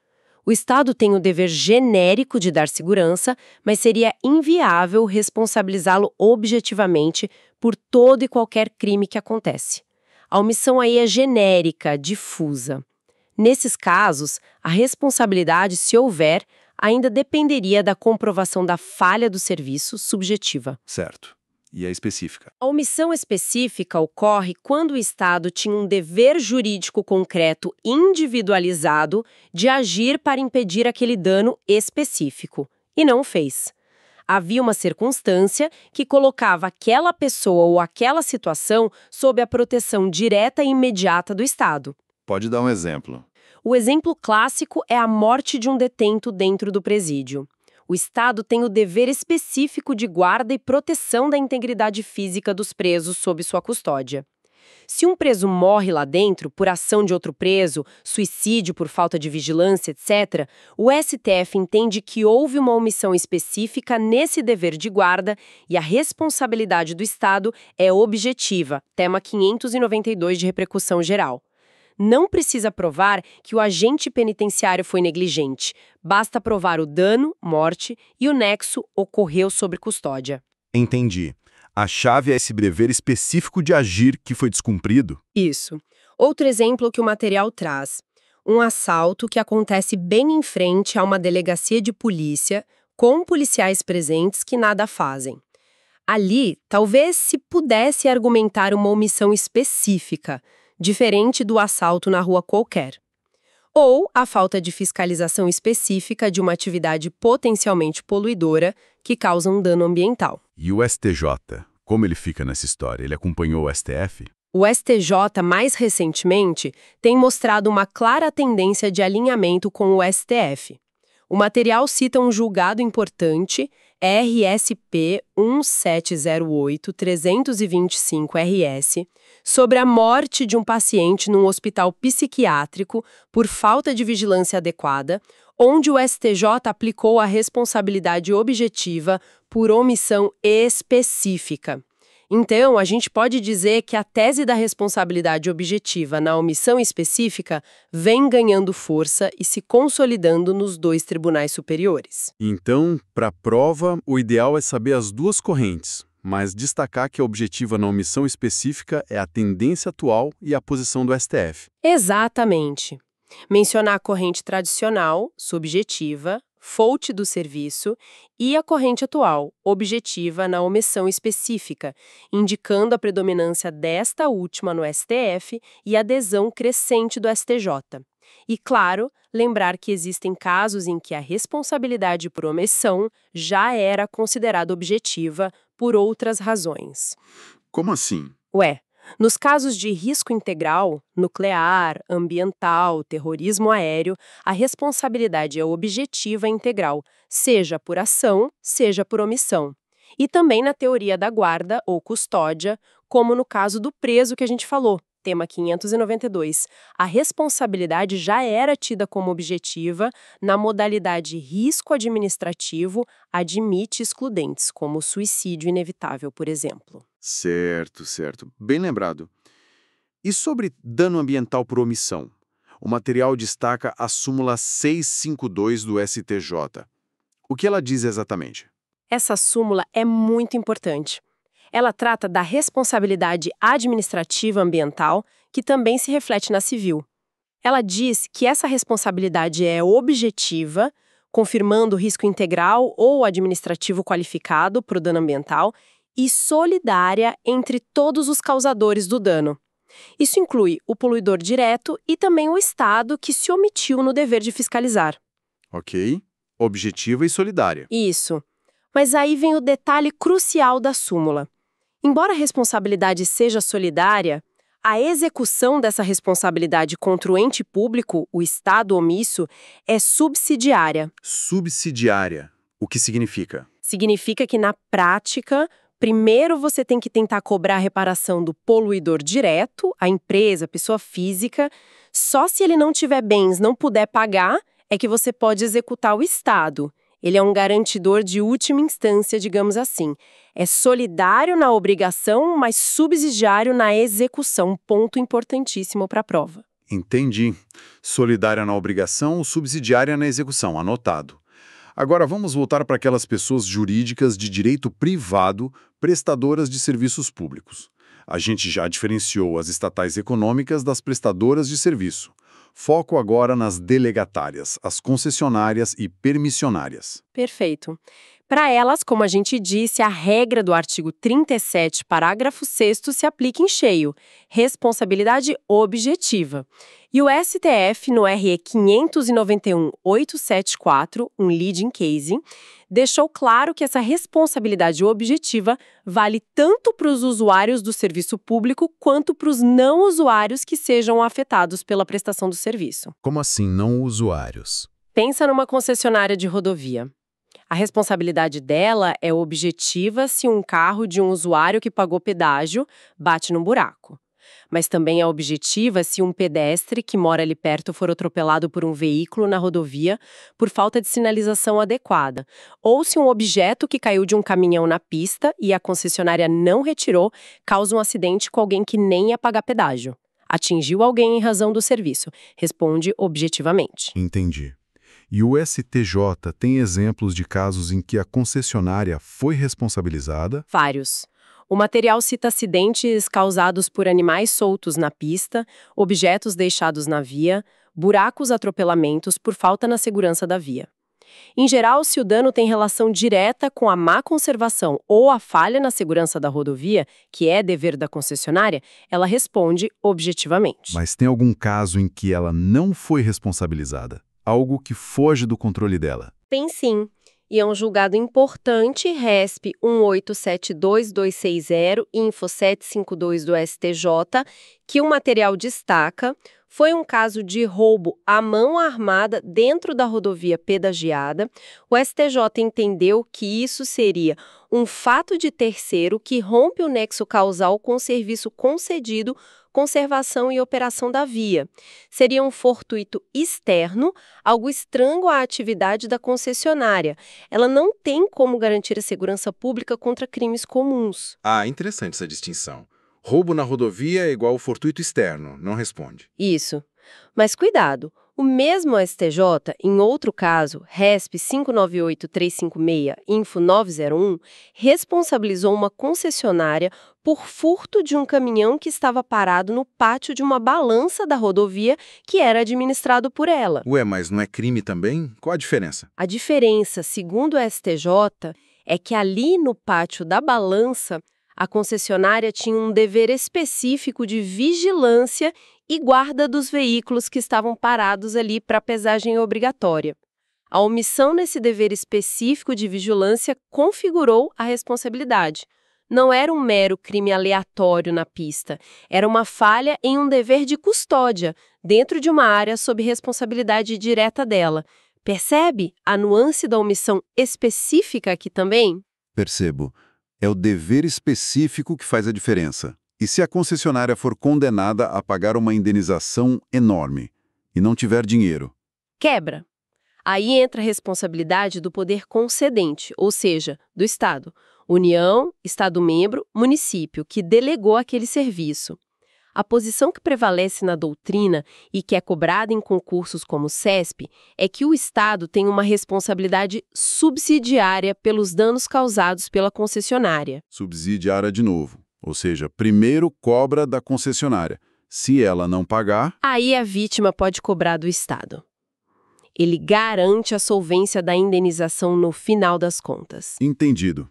Speaker 2: O Estado tem o dever genérico de dar segurança, mas seria inviável responsabilizá-lo objetivamente por todo e qualquer crime que acontece. A omissão aí é genérica, difusa. Nesses casos, a responsabilidade, se houver, ainda dependeria da comprovação da falha do serviço subjetiva.
Speaker 1: Certo. E a específica?
Speaker 2: A omissão específica ocorre quando o Estado tinha um dever jurídico concreto individualizado de agir para impedir aquele dano específico, e não o fez. Havia uma circunstância que colocava aquela pessoa ou aquela situação sob a proteção direta e imediata do Estado.
Speaker 1: Pode dar um exemplo.
Speaker 2: O exemplo clássico é a morte de um detento dentro do presídio. O Estado tem o dever específico de guarda e proteção da integridade física dos presos sob sua custódia. Se um preso morre lá dentro por ação de outro preso, suicídio por falta de vigilância, etc., o STF entende que houve uma omissão específica nesse dever de guarda e a responsabilidade do Estado é objetiva, tema 592 de repercussão geral. Não precisa provar que o agente penitenciário foi negligente. Basta provar o dano, morte, e o nexo ocorreu sob custódia.
Speaker 1: Entendi. A chave é esse dever específico de agir que foi descumprido?
Speaker 2: Isso. Outro exemplo que o material traz. Um assalto que acontece bem em frente a uma delegacia de polícia, com policiais presentes que nada fazem. Ali, talvez se pudesse argumentar uma omissão específica, diferente do assalto na rua qualquer. Ou a falta de fiscalização específica de uma atividade potencialmente poluidora que causa um dano ambiental.
Speaker 1: E o STJ, como ele fica nessa história? Ele acompanhou o STF?
Speaker 2: O STJ, mais recentemente, tem mostrado uma clara tendência de alinhamento com o STF. O material cita um julgado importante, RSP 1708-325-RS, sobre a morte de um paciente num hospital psiquiátrico por falta de vigilância adequada, onde o STJ aplicou a responsabilidade objetiva por omissão específica. Então, a gente pode dizer que a tese da responsabilidade objetiva na omissão específica vem ganhando força e se consolidando nos dois tribunais superiores.
Speaker 1: Então, para a prova, o ideal é saber as duas correntes, mas destacar que a objetiva na omissão específica é a tendência atual e a posição do STF.
Speaker 2: Exatamente. Mencionar a corrente tradicional, subjetiva, fonte do serviço, e a corrente atual, objetiva na omissão específica, indicando a predominância desta última no STF e a adesão crescente do STJ. E, claro, lembrar que existem casos em que a responsabilidade por omissão já era considerada objetiva por outras razões.
Speaker 1: Como assim?
Speaker 2: Nos casos de risco integral, nuclear, ambiental, terrorismo aéreo, a responsabilidade é objetiva e integral, seja por ação, seja por omissão. E também na teoria da guarda ou custódia, como no caso do preso que a gente falou, tema 592. A responsabilidade já era tida como objetiva na modalidade risco administrativo, admite excludentes, como suicídio inevitável, por exemplo.
Speaker 3: Certo, certo. Bem lembrado. E sobre dano ambiental por omissão? O material destaca a súmula 652 do STJ. O que ela diz exatamente?
Speaker 2: Essa súmula é muito importante. Ela trata da responsabilidade administrativa ambiental, que também se reflete na civil. Ela diz que essa responsabilidade é objetiva, confirmando o risco integral ou administrativo qualificado para o dano ambiental, e solidária entre todos os causadores do dano. Isso inclui o poluidor direto e também o Estado que se omitiu no dever de fiscalizar.
Speaker 3: Ok. Objetiva e solidária.
Speaker 2: Isso. Mas aí vem o detalhe crucial da súmula. Embora a responsabilidade seja solidária, A execução dessa responsabilidade contra o ente público, o Estado omisso, é subsidiária.
Speaker 3: Subsidiária. O que significa?
Speaker 2: Significa que, na prática, primeiro você tem que tentar cobrar a reparação do poluidor direto, a empresa, a pessoa física. Só se ele não tiver bens, não puder pagar, é que você pode executar o Estado. Ele é um garantidor de última instância, digamos assim. É solidário na obrigação, mas subsidiário na execução. Ponto importantíssimo para a prova.
Speaker 3: Entendi. Solidária na obrigação, subsidiária na execução. Anotado. Agora vamos voltar para aquelas pessoas jurídicas de direito privado, prestadoras de serviços públicos. A gente já diferenciou as estatais econômicas das prestadoras de serviço. Foco agora nas delegatárias, as concessionárias e permissionárias.
Speaker 2: Perfeito. Para elas, como a gente disse, a regra do artigo 37, parágrafo 6º, se aplica em cheio. Responsabilidade objetiva. E o STF, no RE 591-874, um leading case, deixou claro que essa responsabilidade objetiva vale tanto para os usuários do serviço público quanto para os não usuários que sejam afetados pela prestação do serviço.
Speaker 1: Como assim não usuários?
Speaker 2: Pensa numa concessionária de rodovia. A responsabilidade dela é objetiva se um carro de um usuário que pagou pedágio bate num buraco. Mas também é objetiva se um pedestre que mora ali perto for atropelado por um veículo na rodovia por falta de sinalização adequada, ou se um objeto que caiu de um caminhão na pista e a concessionária não retirou causa um acidente com alguém que nem ia pagar pedágio. Atingiu alguém em razão do serviço. Responde objetivamente.
Speaker 1: Entendi. E o STJ tem exemplos de casos em que a concessionária foi responsabilizada?
Speaker 2: Vários. O material cita acidentes causados por animais soltos na pista, objetos deixados na via, buracos, atropelamentos por falta na segurança da via. Em geral, se o dano tem relação direta com a má conservação ou a falha na segurança da rodovia, que é dever da concessionária, ela responde objetivamente.
Speaker 1: Mas tem algum caso em que ela não foi responsabilizada? Algo que foge do controle dela?
Speaker 2: Tem sim. E é um julgado importante, RESP 1872260, Info 752 do STJ, que o material destaca, foi um caso de roubo à mão armada dentro da rodovia pedagiada. O STJ entendeu que isso seria um fato de terceiro que rompe o nexo causal com o serviço concedido, conservação e operação da via. Seria um fortuito externo, algo estranho à atividade da concessionária. Ela não tem como garantir a segurança pública contra crimes comuns.
Speaker 3: Ah, interessante essa distinção. Roubo na rodovia é igual ao fortuito externo, não responde.
Speaker 2: Isso. Mas cuidado, o mesmo STJ, em outro caso, RESP 598356, Info 901, responsabilizou uma concessionária por furto de um caminhão que estava parado no pátio de uma balança da rodovia que era administrado por ela.
Speaker 3: Ué, mas não é crime também? Qual a diferença?
Speaker 2: A diferença, segundo o STJ, é que ali no pátio da balança, a concessionária tinha um dever específico de vigilância e guarda dos veículos que estavam parados ali para pesagem obrigatória. A omissão nesse dever específico de vigilância configurou a responsabilidade. Não era um mero crime aleatório na pista, era uma falha em um dever de custódia, dentro de uma área sob responsabilidade direta dela. Percebe a nuance da omissão específica aqui também?
Speaker 1: Percebo. É o dever específico que faz a diferença. E se a concessionária for condenada a pagar uma indenização enorme e não tiver dinheiro?
Speaker 2: Quebra. Aí entra a responsabilidade do poder concedente, ou seja, do Estado. União, Estado-membro, município, que delegou aquele serviço. A posição que prevalece na doutrina e que é cobrada em concursos como o CESP é que o Estado tem uma responsabilidade subsidiária pelos danos causados pela concessionária.
Speaker 1: Subsidiária de novo. Ou seja, primeiro cobra da concessionária. Se ela não pagar...
Speaker 2: Aí a vítima pode cobrar do Estado. Ele garante a solvência da indenização no final das contas.
Speaker 1: Entendido.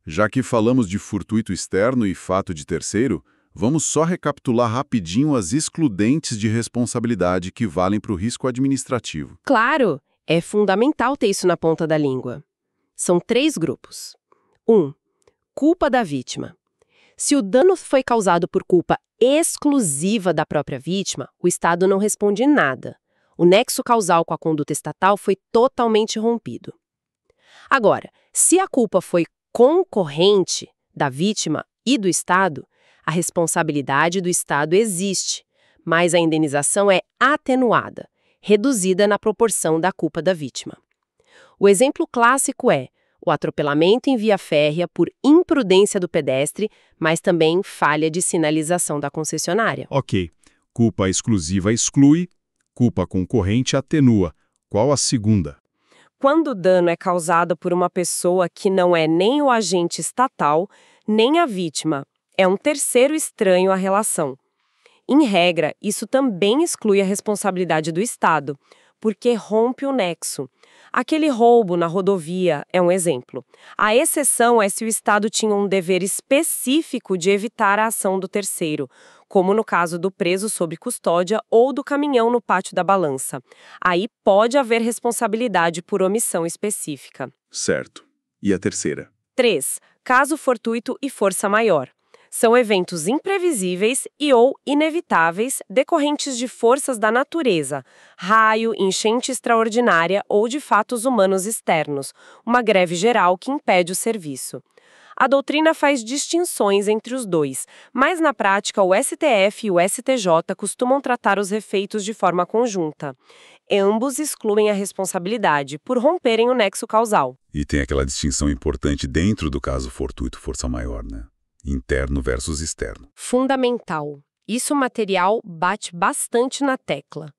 Speaker 1: Já que falamos de fortuito externo e fato de terceiro, vamos só recapitular rapidinho as excludentes de responsabilidade que valem para o risco administrativo.
Speaker 2: Claro, é fundamental ter isso na ponta da língua. São 3 grupos. 1. Culpa da vítima. Se o dano foi causado por culpa exclusiva da própria vítima, o Estado não responde nada. O nexo causal com a conduta estatal foi totalmente rompido. Agora, se a culpa foi concorrente da vítima e do Estado, a responsabilidade do Estado existe, mas a indenização é atenuada, reduzida na proporção da culpa da vítima. O exemplo clássico é o atropelamento em via férrea por imprudência do pedestre, mas também falha de sinalização da concessionária.
Speaker 4: Ok. Culpa exclusiva exclui, culpa concorrente atenua. Qual a segunda?
Speaker 2: Quando o dano é causado por uma pessoa que não é nem o agente estatal, nem a vítima, é um terceiro estranho à relação. Em regra, isso também exclui a responsabilidade do Estado, porque rompe o nexo. Aquele roubo na rodovia é um exemplo. A exceção é se o Estado tinha um dever específico de evitar a ação do terceiro, como no caso do preso sob custódia ou do caminhão no pátio da balança. Aí pode haver responsabilidade por omissão específica.
Speaker 1: Certo. E a terceira?
Speaker 2: 3. Caso fortuito e força maior. São eventos imprevisíveis e ou inevitáveis decorrentes de forças da natureza, raio, enchente extraordinária ou de fatos humanos externos, uma greve geral que impede o serviço. A doutrina faz distinções entre os dois, mas na prática o STF e o STJ costumam tratar os efeitos de forma conjunta. Ambos excluem a responsabilidade por romperem o nexo causal.
Speaker 1: E tem aquela distinção importante dentro do caso fortuito força maior, né? Interno versus externo.
Speaker 2: Fundamental. Isso o material bate bastante na tecla.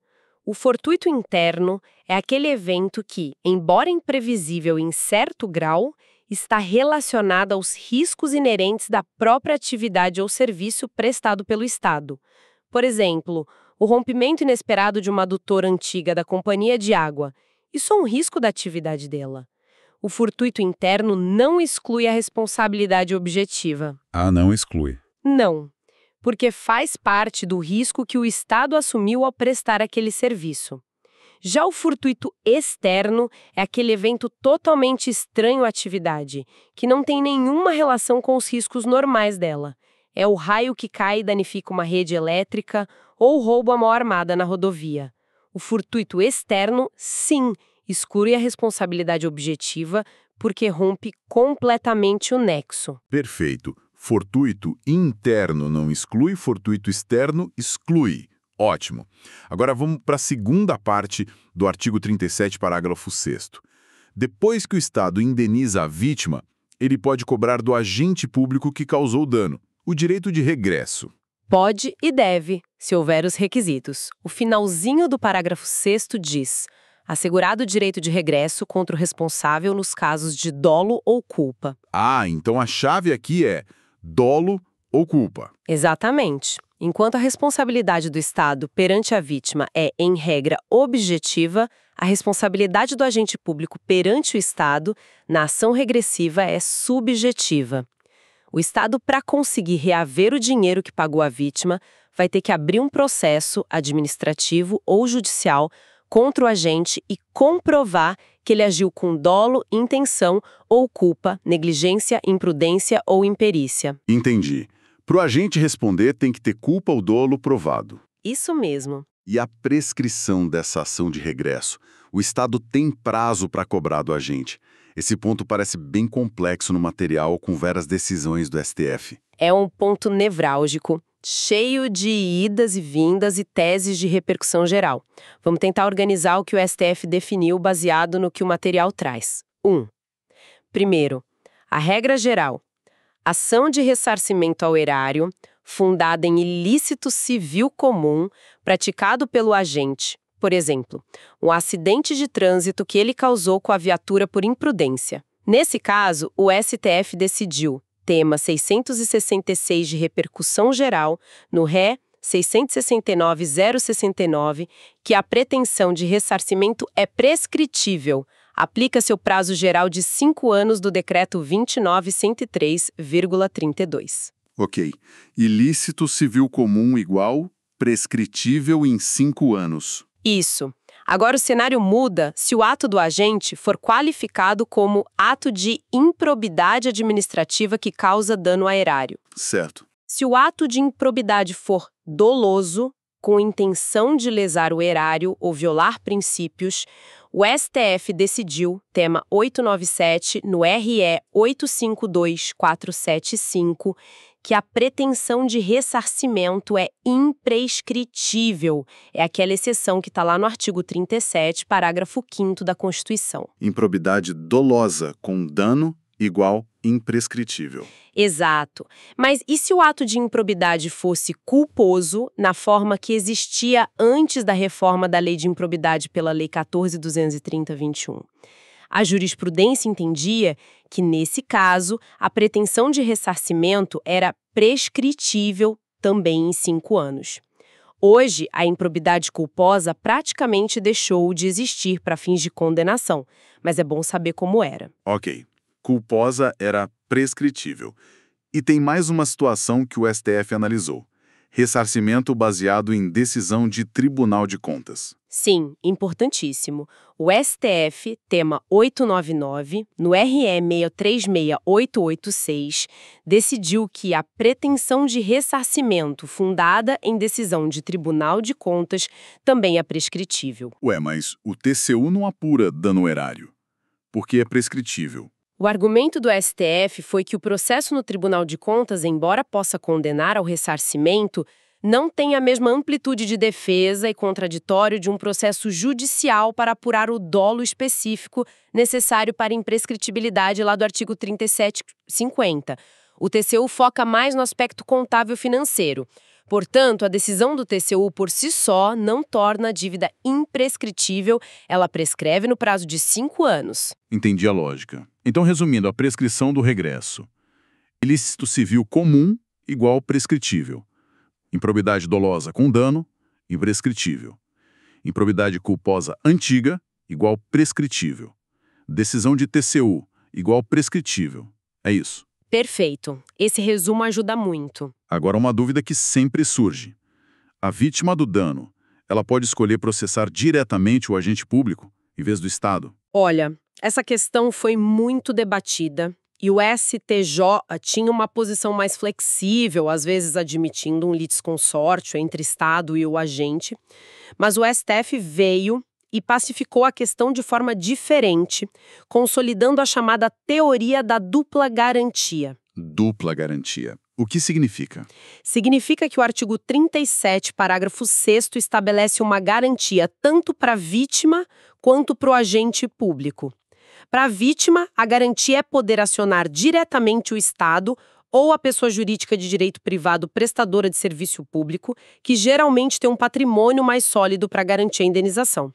Speaker 2: O fortuito interno é aquele evento que, embora imprevisível em certo grau, está relacionado aos riscos inerentes da própria atividade ou serviço prestado pelo Estado. Por exemplo, o rompimento inesperado de uma adutora antiga da companhia de água. Isso é um risco da atividade dela. O fortuito interno não exclui a responsabilidade objetiva.
Speaker 1: Ah, não exclui.
Speaker 2: Não, porque faz parte do risco que o Estado assumiu ao prestar aquele serviço. Já o fortuito externo é aquele evento totalmente estranho à atividade, que não tem nenhuma relação com os riscos normais dela. É o raio que cai e danifica uma rede elétrica ou o roubo à mão armada na rodovia. O fortuito externo, sim, exclui a responsabilidade objetiva porque rompe completamente o nexo.
Speaker 1: Perfeito. Fortuito interno não exclui, fortuito externo exclui. Ótimo. Agora vamos para a segunda parte do artigo 37, parágrafo 6º. Depois que o Estado indeniza a vítima, ele pode cobrar do agente público que causou o dano o direito de regresso.
Speaker 2: Pode e deve, se houver os requisitos. O finalzinho do parágrafo 6º diz: assegurado o direito de regresso contra o responsável nos casos de dolo ou culpa.
Speaker 1: Ah, então a chave aqui é dolo ou culpa.
Speaker 2: Exatamente. Enquanto a responsabilidade do Estado perante a vítima é, em regra, objetiva, a responsabilidade do agente público perante o Estado, na ação regressiva, é subjetiva. O Estado, para conseguir reaver o dinheiro que pagou a vítima, vai ter que abrir um processo administrativo ou judicial contra o agente e comprovar que ele agiu com dolo, intenção ou culpa, negligência, imprudência ou imperícia.
Speaker 1: Entendi. Para o agente responder, tem que ter culpa ou dolo provado.
Speaker 2: Isso mesmo.
Speaker 1: E a prescrição dessa ação de regresso? O Estado tem prazo para cobrar do agente. Esse ponto parece bem complexo no material com várias decisões do STF.
Speaker 2: É um ponto nevrálgico, cheio de idas e vindas e teses de repercussão geral. Vamos tentar organizar o que o STF definiu baseado no que o material traz. 1. Primeiro, a regra geral. Ação de ressarcimento ao erário, fundada em ilícito civil comum, praticado pelo agente, por exemplo, um acidente de trânsito que ele causou com a viatura por imprudência. Nesse caso, o STF decidiu, tema 666 de repercussão geral, no Ré 669.069, que a pretensão de ressarcimento é prescritível. Aplica-se o prazo geral de 5 anos do Decreto 29.103,32.
Speaker 1: Ok. Ilícito civil comum igual prescritível em 5 anos.
Speaker 2: Isso. Agora o cenário muda se o ato do agente for qualificado como ato de improbidade administrativa que causa dano a erário.
Speaker 1: Certo.
Speaker 2: Se o ato de improbidade for doloso, com intenção de lesar o erário ou violar princípios, o STF decidiu, tema 897, no RE 852475, que a pretensão de ressarcimento é imprescritível. É aquela exceção que está lá no artigo 37, parágrafo 5º da Constituição.
Speaker 1: Improbidade dolosa com dano igual imprescritível.
Speaker 2: Exato. Mas e se o ato de improbidade fosse culposo, na forma que existia antes da reforma da Lei de Improbidade pela Lei 14.230/21? A jurisprudência entendia que, nesse caso, a pretensão de ressarcimento era prescritível também em 5 anos. Hoje, a improbidade culposa praticamente deixou de existir para fins de condenação, mas é bom saber como era.
Speaker 1: Ok. Culposa era prescritível. E tem mais uma situação que o STF analisou. Ressarcimento baseado em decisão de Tribunal de Contas.
Speaker 2: Sim, importantíssimo. O STF, tema 899, no RE 636886, decidiu que a pretensão de ressarcimento fundada em decisão de Tribunal de Contas também é prescritível.
Speaker 1: Ué, mas o TCU não apura dano erário. Porque é prescritível.
Speaker 2: O argumento do STF foi que o processo no Tribunal de Contas, embora possa condenar ao ressarcimento, não tem a mesma amplitude de defesa e contraditório de um processo judicial para apurar o dolo específico necessário para imprescritibilidade lá do artigo 3750. O TCU foca mais no aspecto contábil financeiro. Portanto, a decisão do TCU por si só não torna a dívida imprescritível, ela prescreve no prazo de 5 anos.
Speaker 1: Entendi a lógica. Então, resumindo, a prescrição do regresso. Ilícito civil comum igual prescritível. Improbidade dolosa com dano, imprescritível. Improbidade culposa antiga, igual prescritível. Decisão de TCU, igual prescritível. É isso.
Speaker 2: Perfeito. Esse resumo ajuda muito.
Speaker 1: Agora, uma dúvida que sempre surge. A vítima do dano, ela pode escolher processar diretamente o agente público, em vez do Estado?
Speaker 2: Olha, essa questão foi muito debatida e o STJ tinha uma posição mais flexível, às vezes admitindo um litisconsórcio entre Estado e o agente, mas o STF veio e pacificou a questão de forma diferente, consolidando a chamada teoria da dupla garantia.
Speaker 1: Dupla garantia. O que significa?
Speaker 2: Significa que o artigo 37, parágrafo 6º, estabelece uma garantia tanto para a vítima quanto para o agente público. Para a vítima, a garantia é poder acionar diretamente o Estado ou a pessoa jurídica de direito privado prestadora de serviço público, que geralmente tem um patrimônio mais sólido para garantir a indenização.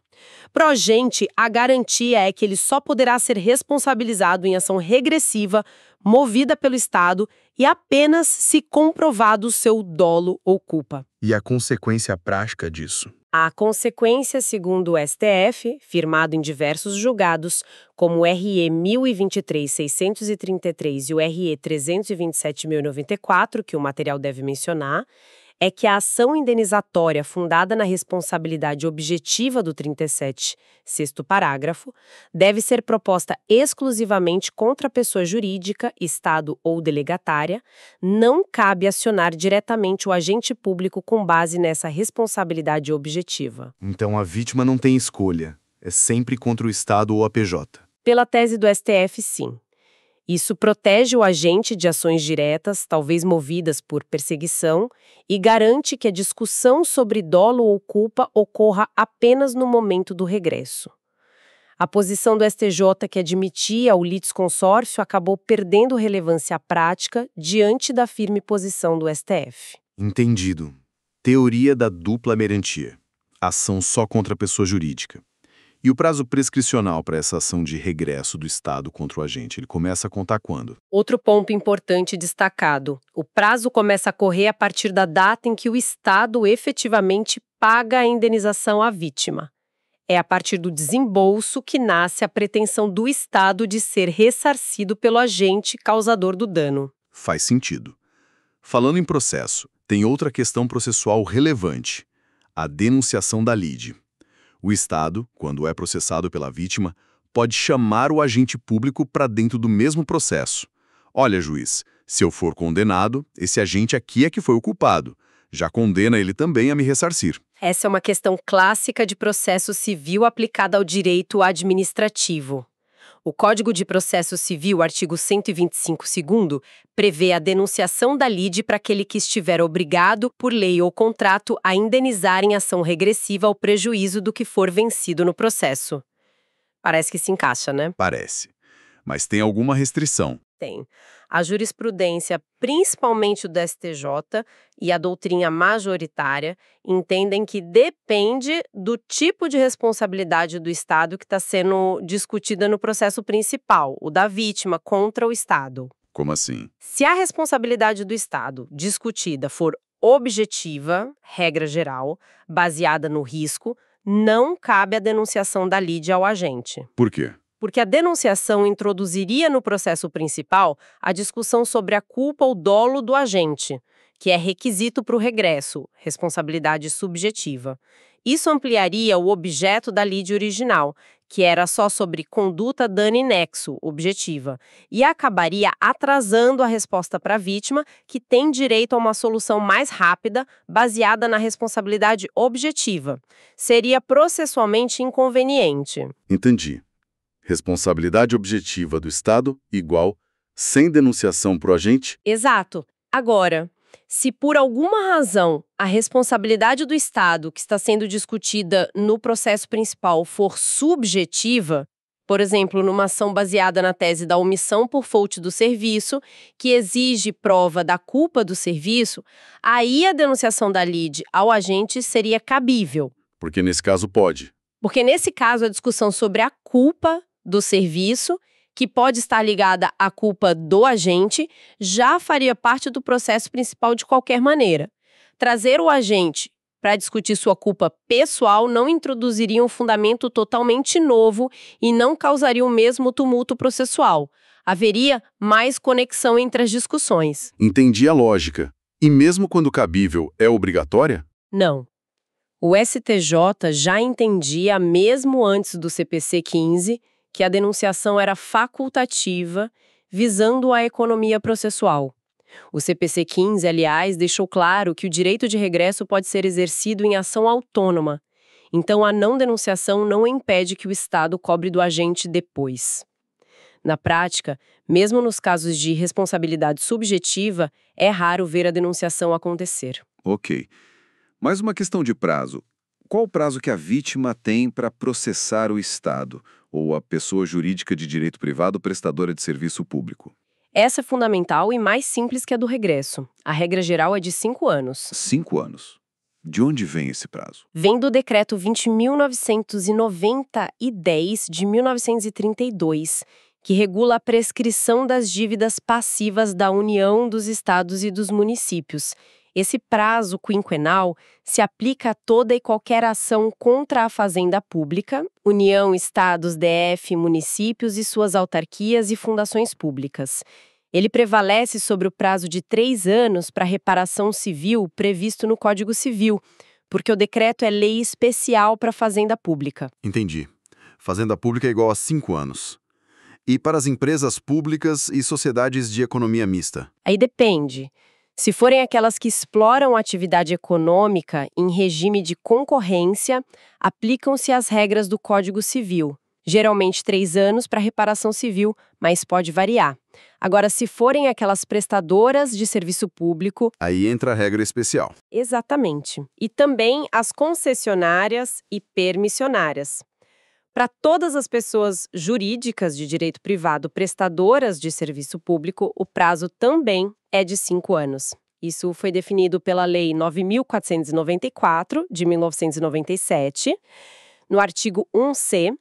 Speaker 2: Para o agente, a garantia é que ele só poderá ser responsabilizado em ação regressiva, movida pelo Estado, e apenas se comprovado o seu dolo ou culpa.
Speaker 3: E a consequência prática disso?
Speaker 2: A consequência, segundo o STF, firmado em diversos julgados, como o RE 1023.633 e o RE 327.094, que o material deve mencionar, é que a ação indenizatória fundada na responsabilidade objetiva do 37, sexto parágrafo, deve ser proposta exclusivamente contra a pessoa jurídica, Estado ou delegatária, não cabe acionar diretamente o agente público com base nessa responsabilidade objetiva.
Speaker 3: Então a vítima não tem escolha, é sempre contra o Estado ou a PJ.
Speaker 2: Pela tese do STF, sim. Isso protege o agente de ações diretas, talvez movidas por perseguição, e garante que a discussão sobre dolo ou culpa ocorra apenas no momento do regresso. A posição do STJ, que admitia o litisconsórcio, acabou perdendo relevância prática diante da firme posição do STF.
Speaker 3: Entendido. Teoria da dupla garantia. Ação só contra a pessoa jurídica. E o prazo prescricional para essa ação de regresso do Estado contra o agente, ele começa a contar quando?
Speaker 2: Outro ponto importante destacado: o prazo começa a correr a partir da data em que o Estado efetivamente paga a indenização à vítima. É a partir do desembolso que nasce a pretensão do Estado de ser ressarcido pelo agente causador do dano.
Speaker 1: Faz sentido. Falando em processo, tem outra questão processual relevante: a denunciação da lide. O Estado, quando é processado pela vítima, pode chamar o agente público para dentro do mesmo processo. Olha, juiz, se eu for condenado, esse agente aqui é que foi o culpado. Já condena ele também a me ressarcir.
Speaker 2: Essa é uma questão clássica de processo civil aplicada ao direito administrativo. O Código de Processo Civil, artigo 125, segundo, prevê a denunciação da lide para aquele que estiver obrigado, por lei ou contrato, a indenizar em ação regressiva o prejuízo do que for vencido no processo. Parece que se encaixa, né?
Speaker 1: Parece. Mas tem alguma restrição.
Speaker 2: Tem. A jurisprudência, principalmente o do STJ e a doutrina majoritária, entendem que depende do tipo de responsabilidade do Estado que está sendo discutida no processo principal, o da vítima contra o Estado.
Speaker 1: Como assim?
Speaker 2: Se a responsabilidade do Estado discutida for objetiva, regra geral, baseada no risco, não cabe a denunciação da lide ao agente.
Speaker 1: Por quê?
Speaker 2: Porque a denunciação introduziria no processo principal a discussão sobre a culpa ou dolo do agente, que é requisito para o regresso, responsabilidade subjetiva. Isso ampliaria o objeto da lide original, que era só sobre conduta dano e nexo, objetiva, e acabaria atrasando a resposta para a vítima, que tem direito a uma solução mais rápida, baseada na responsabilidade objetiva. Seria processualmente inconveniente.
Speaker 1: Entendi. Responsabilidade objetiva do Estado igual sem denunciação para o agente?
Speaker 2: Exato. Agora, se por alguma razão a responsabilidade do Estado que está sendo discutida no processo principal for subjetiva, por exemplo, numa ação baseada na tese da omissão por fault do serviço, que exige prova da culpa do serviço, aí a denunciação da lide ao agente seria cabível.
Speaker 1: Porque nesse caso pode.
Speaker 2: Porque nesse caso a discussão sobre a culpa do serviço, que pode estar ligada à culpa do agente, já faria parte do processo principal de qualquer maneira. Trazer o agente para discutir sua culpa pessoal não introduziria um fundamento totalmente novo e não causaria o mesmo tumulto processual. Haveria mais conexão entre as discussões.
Speaker 1: Entendi a lógica. E mesmo quando cabível, é obrigatória?
Speaker 2: Não. O STJ já entendia, mesmo antes do CPC 15, que a denunciação era facultativa, visando a economia processual. O CPC 15, aliás, deixou claro que o direito de regresso pode ser exercido em ação autônoma. Então, a não denunciação não impede que o Estado cobre do agente depois. Na prática, mesmo nos casos de responsabilidade subjetiva, é raro ver a denunciação acontecer.
Speaker 5: Ok. Mais uma questão de prazo. Qual o prazo que a vítima tem para processar o Estado ou a pessoa jurídica de direito privado prestadora de serviço público?
Speaker 2: Essa é fundamental e mais simples que a do regresso. A regra geral é de 5 anos.
Speaker 5: 5 anos. De onde vem esse prazo?
Speaker 2: Vem do Decreto 20.990/10 de 1932, que regula a prescrição das dívidas passivas da União, dos Estados e dos municípios. Esse prazo quinquenal se aplica a toda e qualquer ação contra a fazenda pública, União, Estados, DF, municípios e suas autarquias e fundações públicas. Ele prevalece sobre o prazo de 3 anos para reparação civil previsto no Código Civil, porque o decreto é lei especial para a fazenda pública.
Speaker 1: Entendi. Fazenda pública é igual a 5 anos. E para as empresas públicas e sociedades de economia mista?
Speaker 2: Aí depende. Se forem aquelas que exploram a atividade econômica em regime de concorrência, aplicam-se as regras do Código Civil. Geralmente 3 anos para reparação civil, mas pode variar. Agora, se forem aquelas prestadoras de serviço público...
Speaker 1: Aí entra a regra especial.
Speaker 2: Exatamente. E também as concessionárias e permissionárias. Para todas as pessoas jurídicas de direito privado prestadoras de serviço público, o prazo também é de 5 anos. Isso foi definido pela Lei 9.494, de 1997, no artigo 1C,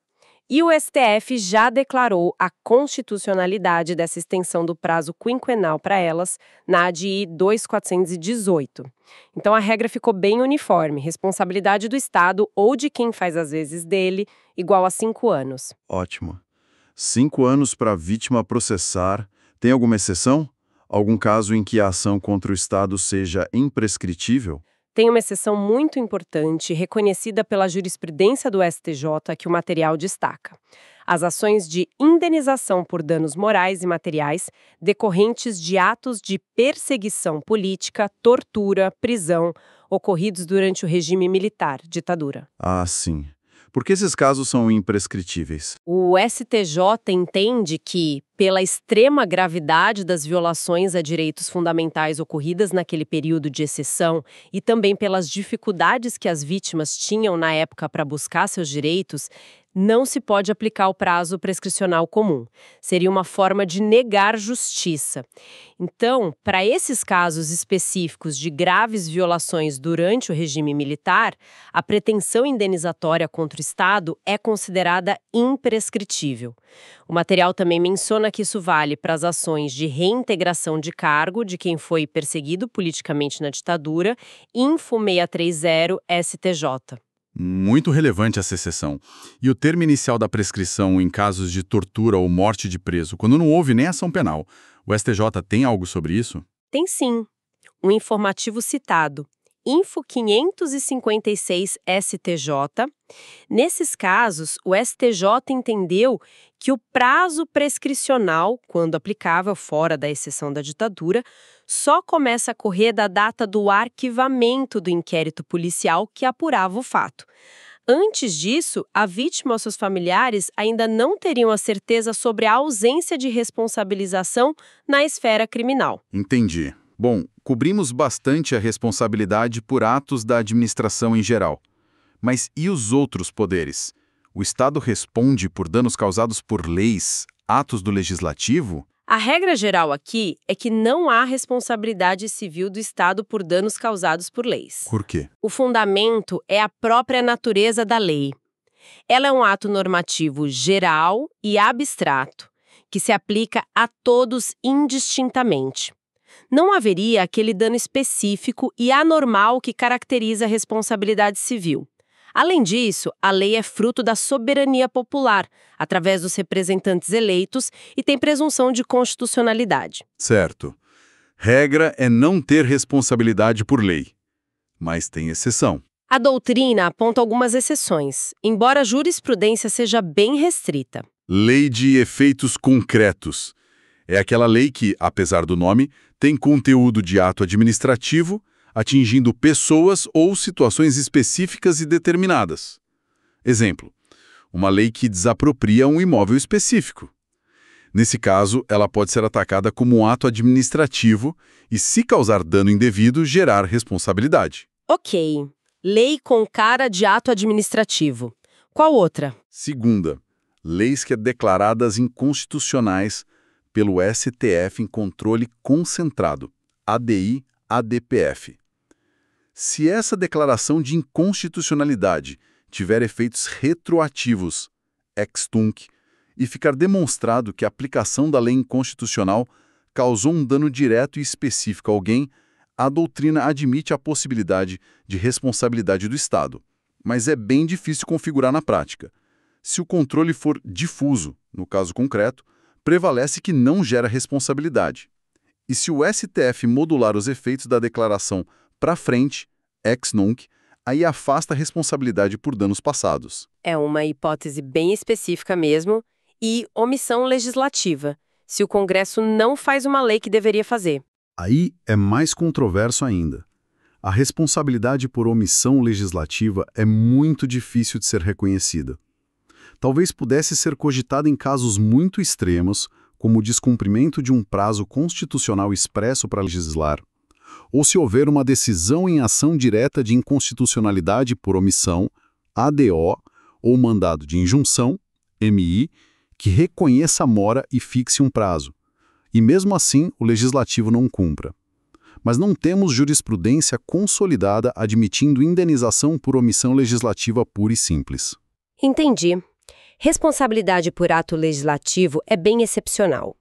Speaker 2: e o STF já declarou a constitucionalidade dessa extensão do prazo quinquenal para elas na ADI 2418. Então, a regra ficou bem uniforme, responsabilidade do Estado ou de quem faz as vezes dele, igual a 5 anos.
Speaker 1: Ótimo. 5 anos para a vítima processar. Tem alguma exceção? Algum caso em que a ação contra o Estado seja imprescritível?
Speaker 2: Tem uma exceção muito importante, reconhecida pela jurisprudência do STJ, que o material destaca: as ações de indenização por danos morais e materiais decorrentes de atos de perseguição política, tortura, prisão, ocorridos durante o regime militar, ditadura.
Speaker 1: Ah, sim. Porque esses casos são imprescritíveis.
Speaker 2: O STJ entende que, pela extrema gravidade das violações a direitos fundamentais ocorridas naquele período de exceção e também pelas dificuldades que as vítimas tinham na época para buscar seus direitos, não se pode aplicar o prazo prescricional comum. Seria uma forma de negar justiça. Então, para esses casos específicos de graves violações durante o regime militar, a pretensão indenizatória contra o Estado é considerada imprescritível. O material também menciona que isso vale para as ações de reintegração de cargo de quem foi perseguido politicamente na ditadura, Info 630 STJ.
Speaker 1: Muito relevante essa exceção. E o termo inicial da prescrição em casos de tortura ou morte de preso, quando não houve nem ação penal, o STJ tem algo sobre isso?
Speaker 2: Tem sim. Um informativo citado, Info 556 STJ. Nesses casos, o STJ entendeu que o prazo prescricional, quando aplicável fora da exceção da ditadura, só começa a correr da data do arquivamento do inquérito policial que apurava o fato. Antes disso, a vítima ou seus familiares ainda não teriam a certeza sobre a ausência de responsabilização na esfera criminal.
Speaker 1: Entendi. Bom, cobrimos bastante a responsabilidade por atos da administração em geral. Mas e os outros poderes? O Estado responde por danos causados por leis, atos do Legislativo?
Speaker 2: A regra geral aqui é que não há responsabilidade civil do Estado por danos causados por leis.
Speaker 1: Por quê?
Speaker 2: O fundamento é a própria natureza da lei. Ela é um ato normativo geral e abstrato, que se aplica a todos indistintamente. Não haveria aquele dano específico e anormal que caracteriza a responsabilidade civil. Além disso, a lei é fruto da soberania popular, através dos representantes eleitos, e tem presunção de constitucionalidade.
Speaker 1: Certo. Regra é não ter responsabilidade por lei. Mas tem exceção.
Speaker 2: A doutrina aponta algumas exceções, embora a jurisprudência seja bem restrita.
Speaker 1: Lei de efeitos concretos. É aquela lei que, apesar do nome, tem conteúdo de ato administrativo, atingindo pessoas ou situações específicas e determinadas. Exemplo, uma lei que desapropria um imóvel específico. Nesse caso, ela pode ser atacada como um ato administrativo e, se causar dano indevido, gerar responsabilidade.
Speaker 2: Ok. Lei com cara de ato administrativo. Qual outra?
Speaker 1: Segunda, leis que são declaradas inconstitucionais pelo STF em controle concentrado, ADI-ADPF. Se essa declaração de inconstitucionalidade tiver efeitos retroativos, ex tunc, e ficar demonstrado que a aplicação da lei inconstitucional causou um dano direto e específico a alguém, a doutrina admite a possibilidade de responsabilidade do Estado, mas é bem difícil configurar na prática. Se o controle for difuso, no caso concreto, prevalece que não gera responsabilidade. E se o STF modular os efeitos da declaração para frente, ex nunc, aí afasta a responsabilidade por danos passados.
Speaker 2: É uma hipótese bem específica mesmo, e omissão legislativa, se o Congresso não faz uma lei que deveria fazer.
Speaker 1: Aí é mais controverso ainda. A responsabilidade por omissão legislativa é muito difícil de ser reconhecida. Talvez pudesse ser cogitada em casos muito extremos, como o descumprimento de um prazo constitucional expresso para legislar, ou se houver uma decisão em ação direta de inconstitucionalidade por omissão, ADO, ou mandado de injunção, MI, que reconheça a mora e fixe um prazo. E mesmo assim, o legislativo não cumpra. Mas não temos jurisprudência consolidada admitindo indenização por omissão legislativa pura e simples.
Speaker 2: Entendi. Responsabilidade por ato legislativo é bem excepcional.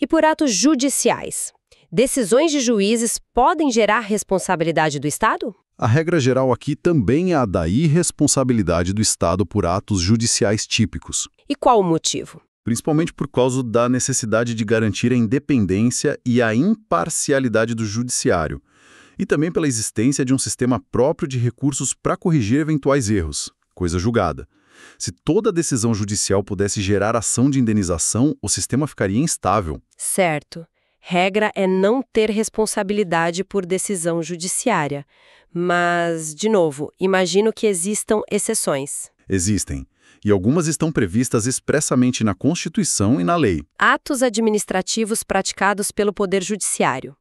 Speaker 2: E por atos judiciais? Decisões de juízes podem gerar responsabilidade do Estado?
Speaker 1: A regra geral aqui também é a da irresponsabilidade do Estado por atos judiciais típicos.
Speaker 2: E qual o motivo?
Speaker 1: Principalmente por causa da necessidade de garantir a independência e a imparcialidade do judiciário, E também pela existência de um sistema próprio de recursos para corrigir eventuais erros, coisa julgada. Se toda decisão judicial pudesse gerar ação de indenização, o sistema ficaria instável.
Speaker 2: Certo. Regra é não ter responsabilidade por decisão judiciária. Mas, de novo, imagino que existam exceções.
Speaker 1: Existem, e algumas estão previstas expressamente na Constituição e na lei.
Speaker 2: Atos administrativos praticados pelo Poder Judiciário.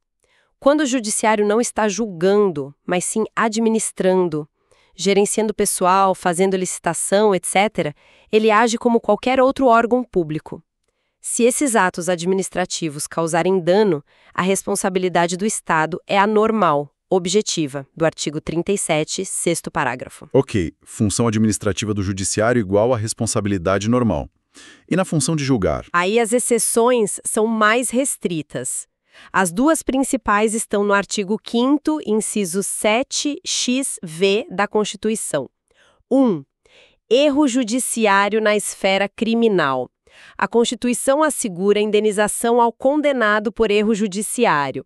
Speaker 2: Quando o Judiciário não está julgando, mas sim administrando, gerenciando pessoal, fazendo licitação, etc., ele age como qualquer outro órgão público. Se esses atos administrativos causarem dano, a responsabilidade do Estado é anormal, objetiva, do artigo 37, sexto parágrafo.
Speaker 1: Ok, função administrativa do judiciário igual à responsabilidade normal. E na função de julgar?
Speaker 2: Aí as exceções são mais restritas. As duas principais estão no artigo 5º, inciso 7xv da Constituição. 1. Erro judiciário na esfera criminal. A Constituição assegura indenização ao condenado por erro judiciário.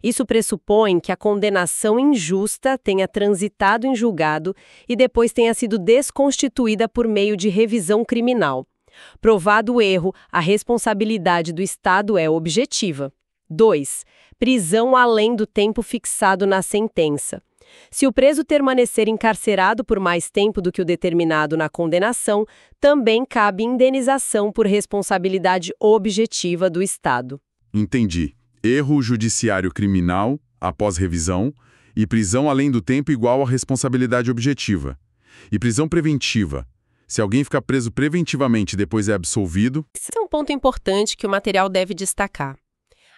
Speaker 2: Isso pressupõe que a condenação injusta tenha transitado em julgado e depois tenha sido desconstituída por meio de revisão criminal. Provado o erro, a responsabilidade do Estado é objetiva. 2. Prisão além do tempo fixado na sentença. Se o preso permanecer encarcerado por mais tempo do que o determinado na condenação, também cabe indenização por responsabilidade objetiva do Estado.
Speaker 1: Entendi. Erro judiciário criminal, após revisão, e prisão além do tempo igual à responsabilidade objetiva. E prisão preventiva. Se alguém ficar preso preventivamente e depois é absolvido...
Speaker 2: Esse é um ponto importante que o material deve destacar.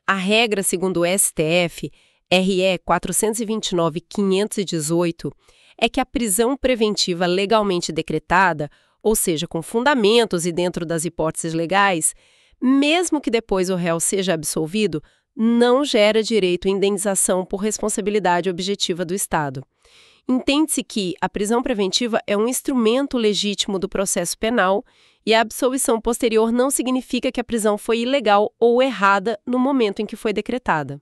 Speaker 2: A regra, segundo o STF, RE 429.518, é que a prisão preventiva legalmente decretada, ou seja, com fundamentos e dentro das hipóteses legais, mesmo que depois o réu seja absolvido, não gera direito à indenização por responsabilidade objetiva do Estado. Entende-se que a prisão preventiva é um instrumento legítimo do processo penal e a absolvição posterior não significa que a prisão foi ilegal ou errada no momento em que foi decretada.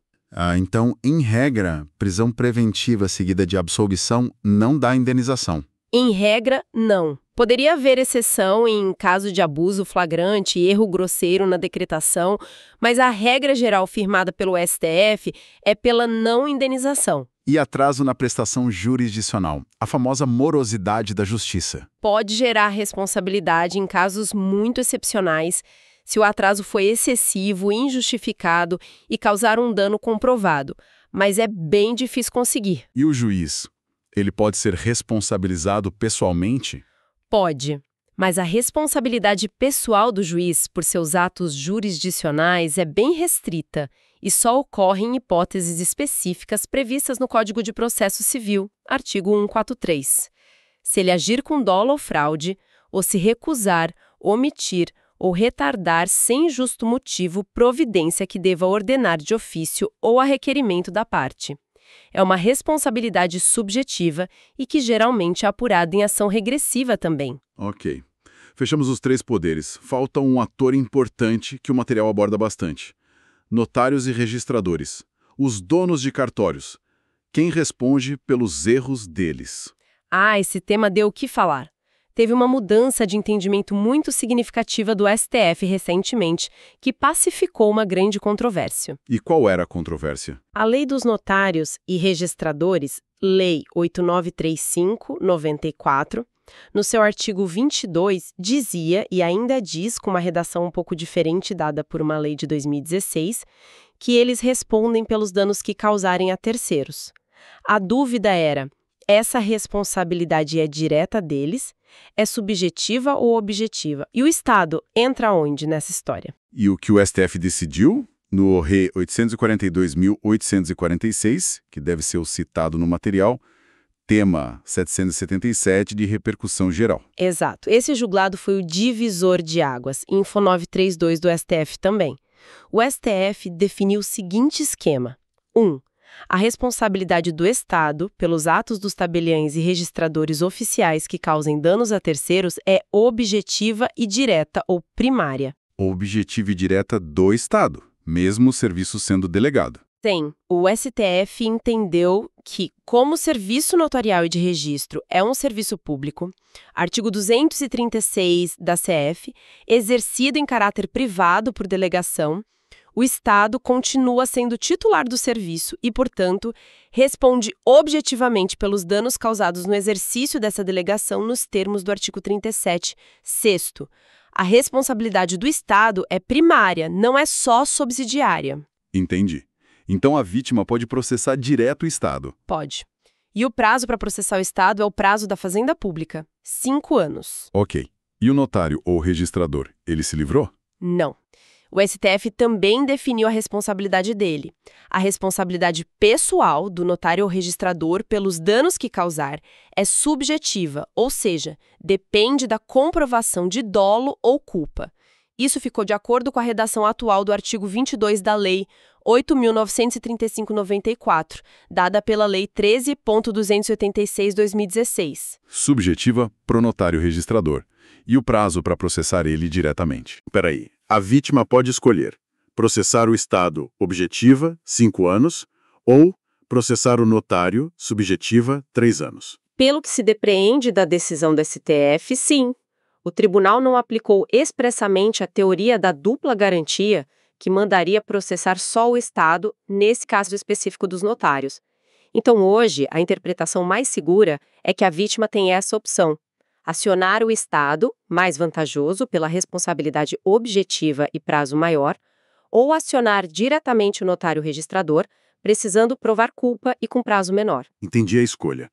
Speaker 1: Então, em regra, prisão preventiva seguida de absolvição não dá indenização.
Speaker 2: Em regra, não. Poderia haver exceção em caso de abuso flagrante e erro grosseiro na decretação, mas a regra geral firmada pelo STF é pela não indenização.
Speaker 1: E atraso na prestação jurisdicional, a famosa morosidade da justiça.
Speaker 2: Pode gerar responsabilidade em casos muito excepcionais, se o atraso foi excessivo, injustificado e causar um dano comprovado, mas é bem difícil conseguir.
Speaker 1: E o juiz? Ele pode ser responsabilizado pessoalmente?
Speaker 2: Pode, mas a responsabilidade pessoal do juiz por seus atos jurisdicionais é bem restrita e só ocorre em hipóteses específicas previstas no Código de Processo Civil, artigo 143. Se ele agir com dolo ou fraude, ou se recusar, omitir ou retardar sem justo motivo providência que deva ordenar de ofício ou a requerimento da parte. É uma responsabilidade subjetiva e que geralmente é apurada em ação regressiva também.
Speaker 1: Ok. Fechamos os três poderes. Falta um ator importante que o material aborda bastante. Notários e registradores. Os donos de cartórios. Quem responde pelos erros deles?
Speaker 2: Esse tema deu o que falar. Teve uma mudança de entendimento muito significativa do STF recentemente, que pacificou uma grande controvérsia.
Speaker 1: E qual era a controvérsia?
Speaker 2: A Lei dos Notários e Registradores, Lei 8935/94, no seu artigo 22, dizia, e ainda diz com uma redação um pouco diferente dada por uma lei de 2016, que eles respondem pelos danos que causarem a terceiros. A dúvida era, essa responsabilidade é direta deles? É subjetiva ou objetiva? E o Estado entra onde nessa história?
Speaker 1: E o que o STF decidiu? No RE 842.846, que deve ser o citado no material, tema 777 de repercussão geral.
Speaker 2: Exato. Esse julgado foi o divisor de águas, Info 932 do STF também. O STF definiu o seguinte esquema. 1. A responsabilidade do Estado pelos atos dos tabeliães e registradores oficiais que causem danos a terceiros é objetiva e direta ou primária.
Speaker 1: Objetiva e direta do Estado, mesmo o serviço sendo delegado.
Speaker 2: Tem. O STF entendeu que, como o serviço notarial e de registro é um serviço público, artigo 236 da CF, exercido em caráter privado por delegação, o Estado continua sendo titular do serviço e, portanto, responde objetivamente pelos danos causados no exercício dessa delegação nos termos do artigo 37, 6º. A responsabilidade do Estado é primária, não é só subsidiária.
Speaker 1: Entendi. Então a vítima pode processar direto o Estado.
Speaker 2: Pode. E o prazo para processar o Estado é o prazo da Fazenda Pública, 5 anos.
Speaker 1: Ok. E o notário ou registrador, ele se livrou?
Speaker 2: Não. O STF também definiu a responsabilidade dele. A responsabilidade pessoal do notário ou registrador pelos danos que causar é subjetiva, ou seja, depende da comprovação de dolo ou culpa. Isso ficou de acordo com a redação atual do artigo 22 da Lei 8.935/94, dada pela Lei 13.286/2016.
Speaker 1: Subjetiva pro notário registrador. E o prazo para processar ele diretamente?
Speaker 6: Peraí, a vítima pode escolher processar o Estado objetiva, 5 anos, ou processar o notário subjetiva, 3 anos.
Speaker 2: Pelo que se depreende da decisão do STF, sim. O tribunal não aplicou expressamente a teoria da dupla garantia, que mandaria processar só o Estado, nesse caso específico dos notários. Então, hoje, a interpretação mais segura é que a vítima tem essa opção: acionar o Estado, mais vantajoso pela responsabilidade objetiva e prazo maior, ou acionar diretamente o notário registrador, precisando provar culpa e com prazo menor.
Speaker 6: Entendi a escolha.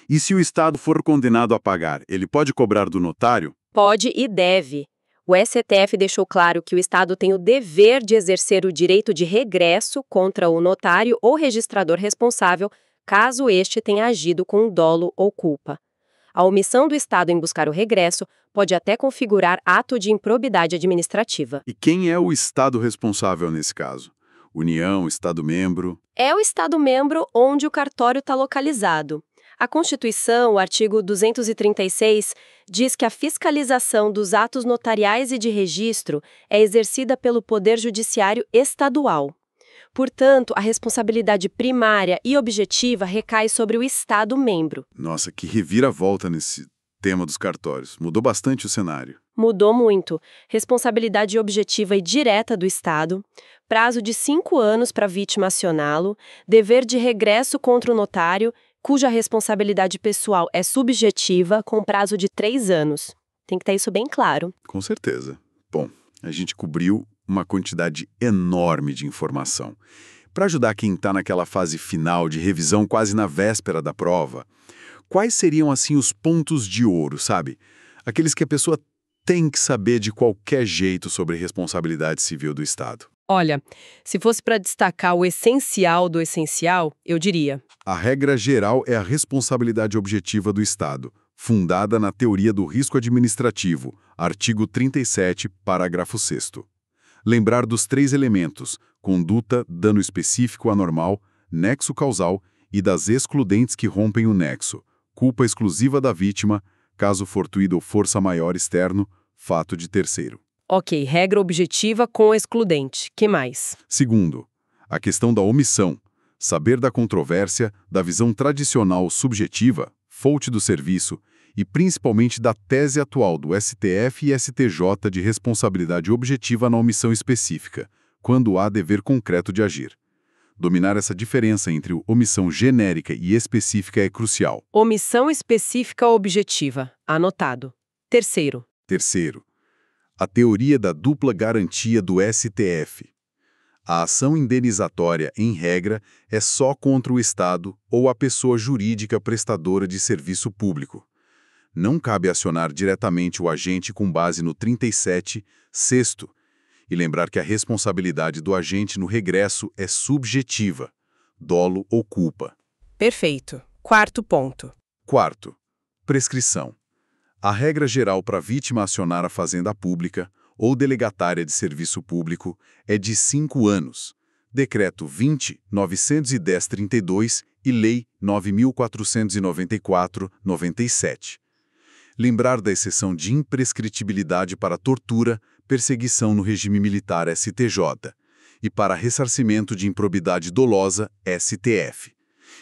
Speaker 6: E se o Estado for condenado a pagar, ele pode cobrar do notário?
Speaker 2: Pode e deve. O STF deixou claro que o Estado tem o dever de exercer o direito de regresso contra o notário ou registrador responsável, caso este tenha agido com dolo ou culpa. A omissão do Estado em buscar o regresso pode até configurar ato de improbidade administrativa.
Speaker 6: E quem é o Estado responsável nesse caso? União, Estado-membro?
Speaker 2: É o Estado-membro onde o cartório está localizado. A Constituição, o artigo 236, diz que a fiscalização dos atos notariais e de registro é exercida pelo Poder Judiciário Estadual. Portanto, a responsabilidade primária e objetiva recai sobre o Estado-membro.
Speaker 6: Nossa, que reviravolta nesse tema dos cartórios. Mudou bastante o cenário.
Speaker 2: Mudou muito. Responsabilidade objetiva e direta do Estado, prazo de 5 anos para a vítima acioná-lo, dever de regresso contra o notário, cuja responsabilidade pessoal é subjetiva, com prazo de 3 anos. Tem que ter isso bem claro.
Speaker 6: Com certeza. Bom, a gente cobriu uma quantidade enorme de informação. Para ajudar quem está naquela fase final de revisão quase na véspera da prova, quais seriam, assim, os pontos de ouro, sabe? Aqueles que a pessoa tem que saber de qualquer jeito sobre responsabilidade civil do Estado.
Speaker 2: Olha, se fosse para destacar o essencial do essencial, eu diria:
Speaker 6: A regra geral é a responsabilidade objetiva do Estado, fundada na teoria do risco administrativo, artigo 37, parágrafo 6º. Lembrar dos 3 elementos: conduta, dano específico anormal, nexo causal e das excludentes que rompem o nexo, culpa exclusiva da vítima, caso fortuito ou força maior externo, fato de terceiro.
Speaker 2: Ok, regra objetiva com excludente. Que mais?
Speaker 6: Segundo, a questão da omissão, saber da controvérsia, da visão tradicional subjetiva, fonte do serviço, e principalmente da tese atual do STF e STJ de responsabilidade objetiva na omissão específica, quando há dever concreto de agir. Dominar essa diferença entre omissão genérica e específica é crucial.
Speaker 2: Omissão específica objetiva. Anotado. Terceiro,
Speaker 6: a teoria da dupla garantia do STF. A ação indenizatória, em regra, é só contra o Estado ou a pessoa jurídica prestadora de serviço público. Não cabe acionar diretamente o agente com base no 37, 6º, e lembrar que a responsabilidade do agente no regresso é subjetiva, dolo ou culpa.
Speaker 2: Perfeito. Quarto ponto.
Speaker 6: Quarto, prescrição. A regra geral para a vítima acionar a Fazenda Pública ou delegatária de serviço público é de 5 anos. Decreto 20.910/32 e Lei 9.494/97. Lembrar da exceção de imprescritibilidade para tortura, perseguição no regime militar STJ. e para ressarcimento de improbidade dolosa, STF,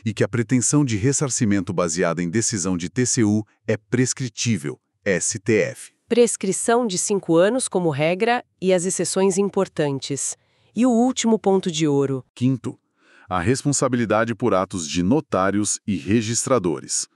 Speaker 6: e que a pretensão de ressarcimento baseada em decisão de TCU é prescritível, STF.
Speaker 2: Prescrição de 5 anos como regra e as exceções importantes. E o último ponto de ouro.
Speaker 1: Quinto, a responsabilidade por atos de notários e registradores.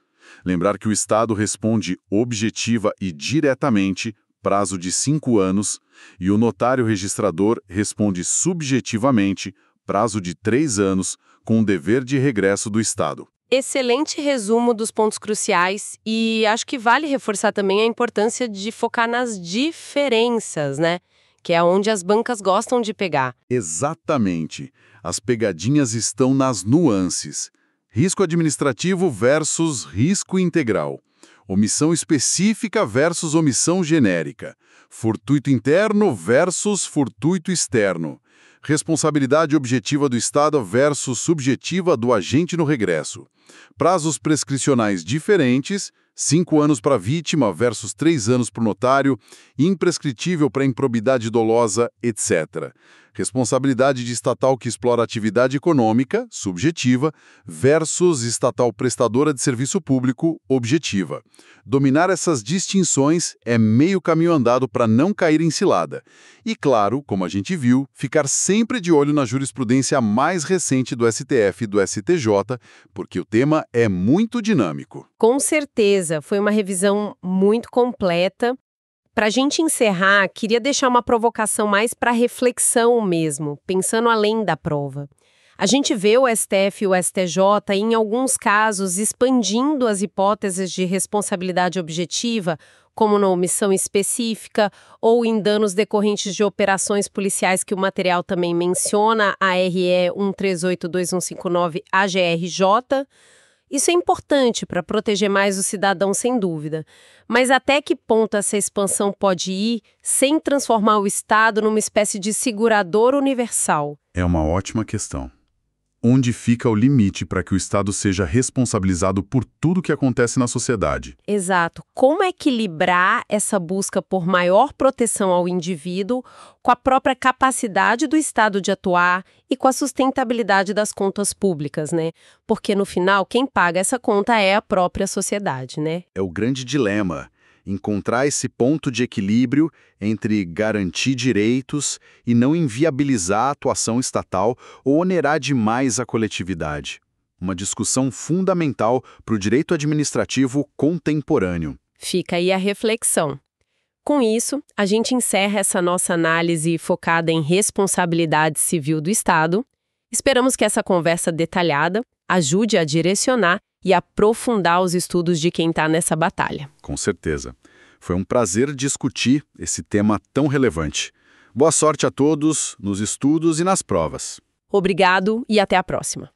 Speaker 1: Lembrar que o Estado responde objetiva e diretamente, prazo de 5 anos, e o notário registrador responde subjetivamente, prazo de 3 anos, com o dever de regresso do Estado.
Speaker 2: Excelente resumo dos pontos cruciais e acho que vale reforçar também a importância de focar nas diferenças, né? Que é onde as bancas gostam de pegar.
Speaker 1: Exatamente. As pegadinhas estão nas nuances. Risco administrativo versus risco integral. Omissão específica versus omissão genérica. Fortuito interno versus fortuito externo. Responsabilidade objetiva do Estado versus subjetiva do agente no regresso. Prazos prescricionais diferentes, 5 anos para a vítima versus 3 anos para o notário, imprescritível para improbidade dolosa, etc. Responsabilidade de estatal que explora atividade econômica, subjetiva, versus estatal prestadora de serviço público, objetiva. Dominar essas distinções é meio caminho andado para não cair em cilada. E claro, como a gente viu, ficar sempre de olho na jurisprudência mais recente do STF e do STJ, porque o tema é muito dinâmico.
Speaker 2: Com certeza, foi uma revisão muito completa. Para a gente encerrar, queria deixar uma provocação mais para reflexão mesmo, pensando além da prova. A gente vê o STF e o STJ, em alguns casos, expandindo as hipóteses de responsabilidade objetiva, como na omissão específica ou em danos decorrentes de operações policiais que o material também menciona, a RE 1382159 AGRJ. Isso é importante para proteger mais o cidadão, sem dúvida. Mas até que ponto essa expansão pode ir sem transformar o Estado numa espécie de segurador universal?
Speaker 1: É uma ótima questão. Onde fica o limite para que o Estado seja responsabilizado por tudo que acontece na sociedade?
Speaker 2: Exato. Como equilibrar essa busca por maior proteção ao indivíduo com a própria capacidade do Estado de atuar e com a sustentabilidade das contas públicas, né? Porque, no final, quem paga essa conta é a própria sociedade, né?
Speaker 1: É o grande dilema. Encontrar esse ponto de equilíbrio entre garantir direitos e não inviabilizar a atuação estatal ou onerar demais a coletividade. Uma discussão fundamental para o direito administrativo contemporâneo.
Speaker 2: Fica aí a reflexão. Com isso, a gente encerra essa nossa análise focada em responsabilidade civil do Estado. Esperamos que essa conversa detalhada ajude a direcionar e aprofundar os estudos de quem está nessa batalha.
Speaker 1: Com certeza. Foi um prazer discutir esse tema tão relevante. Boa sorte a todos nos estudos e nas provas.
Speaker 2: Obrigado e até a próxima.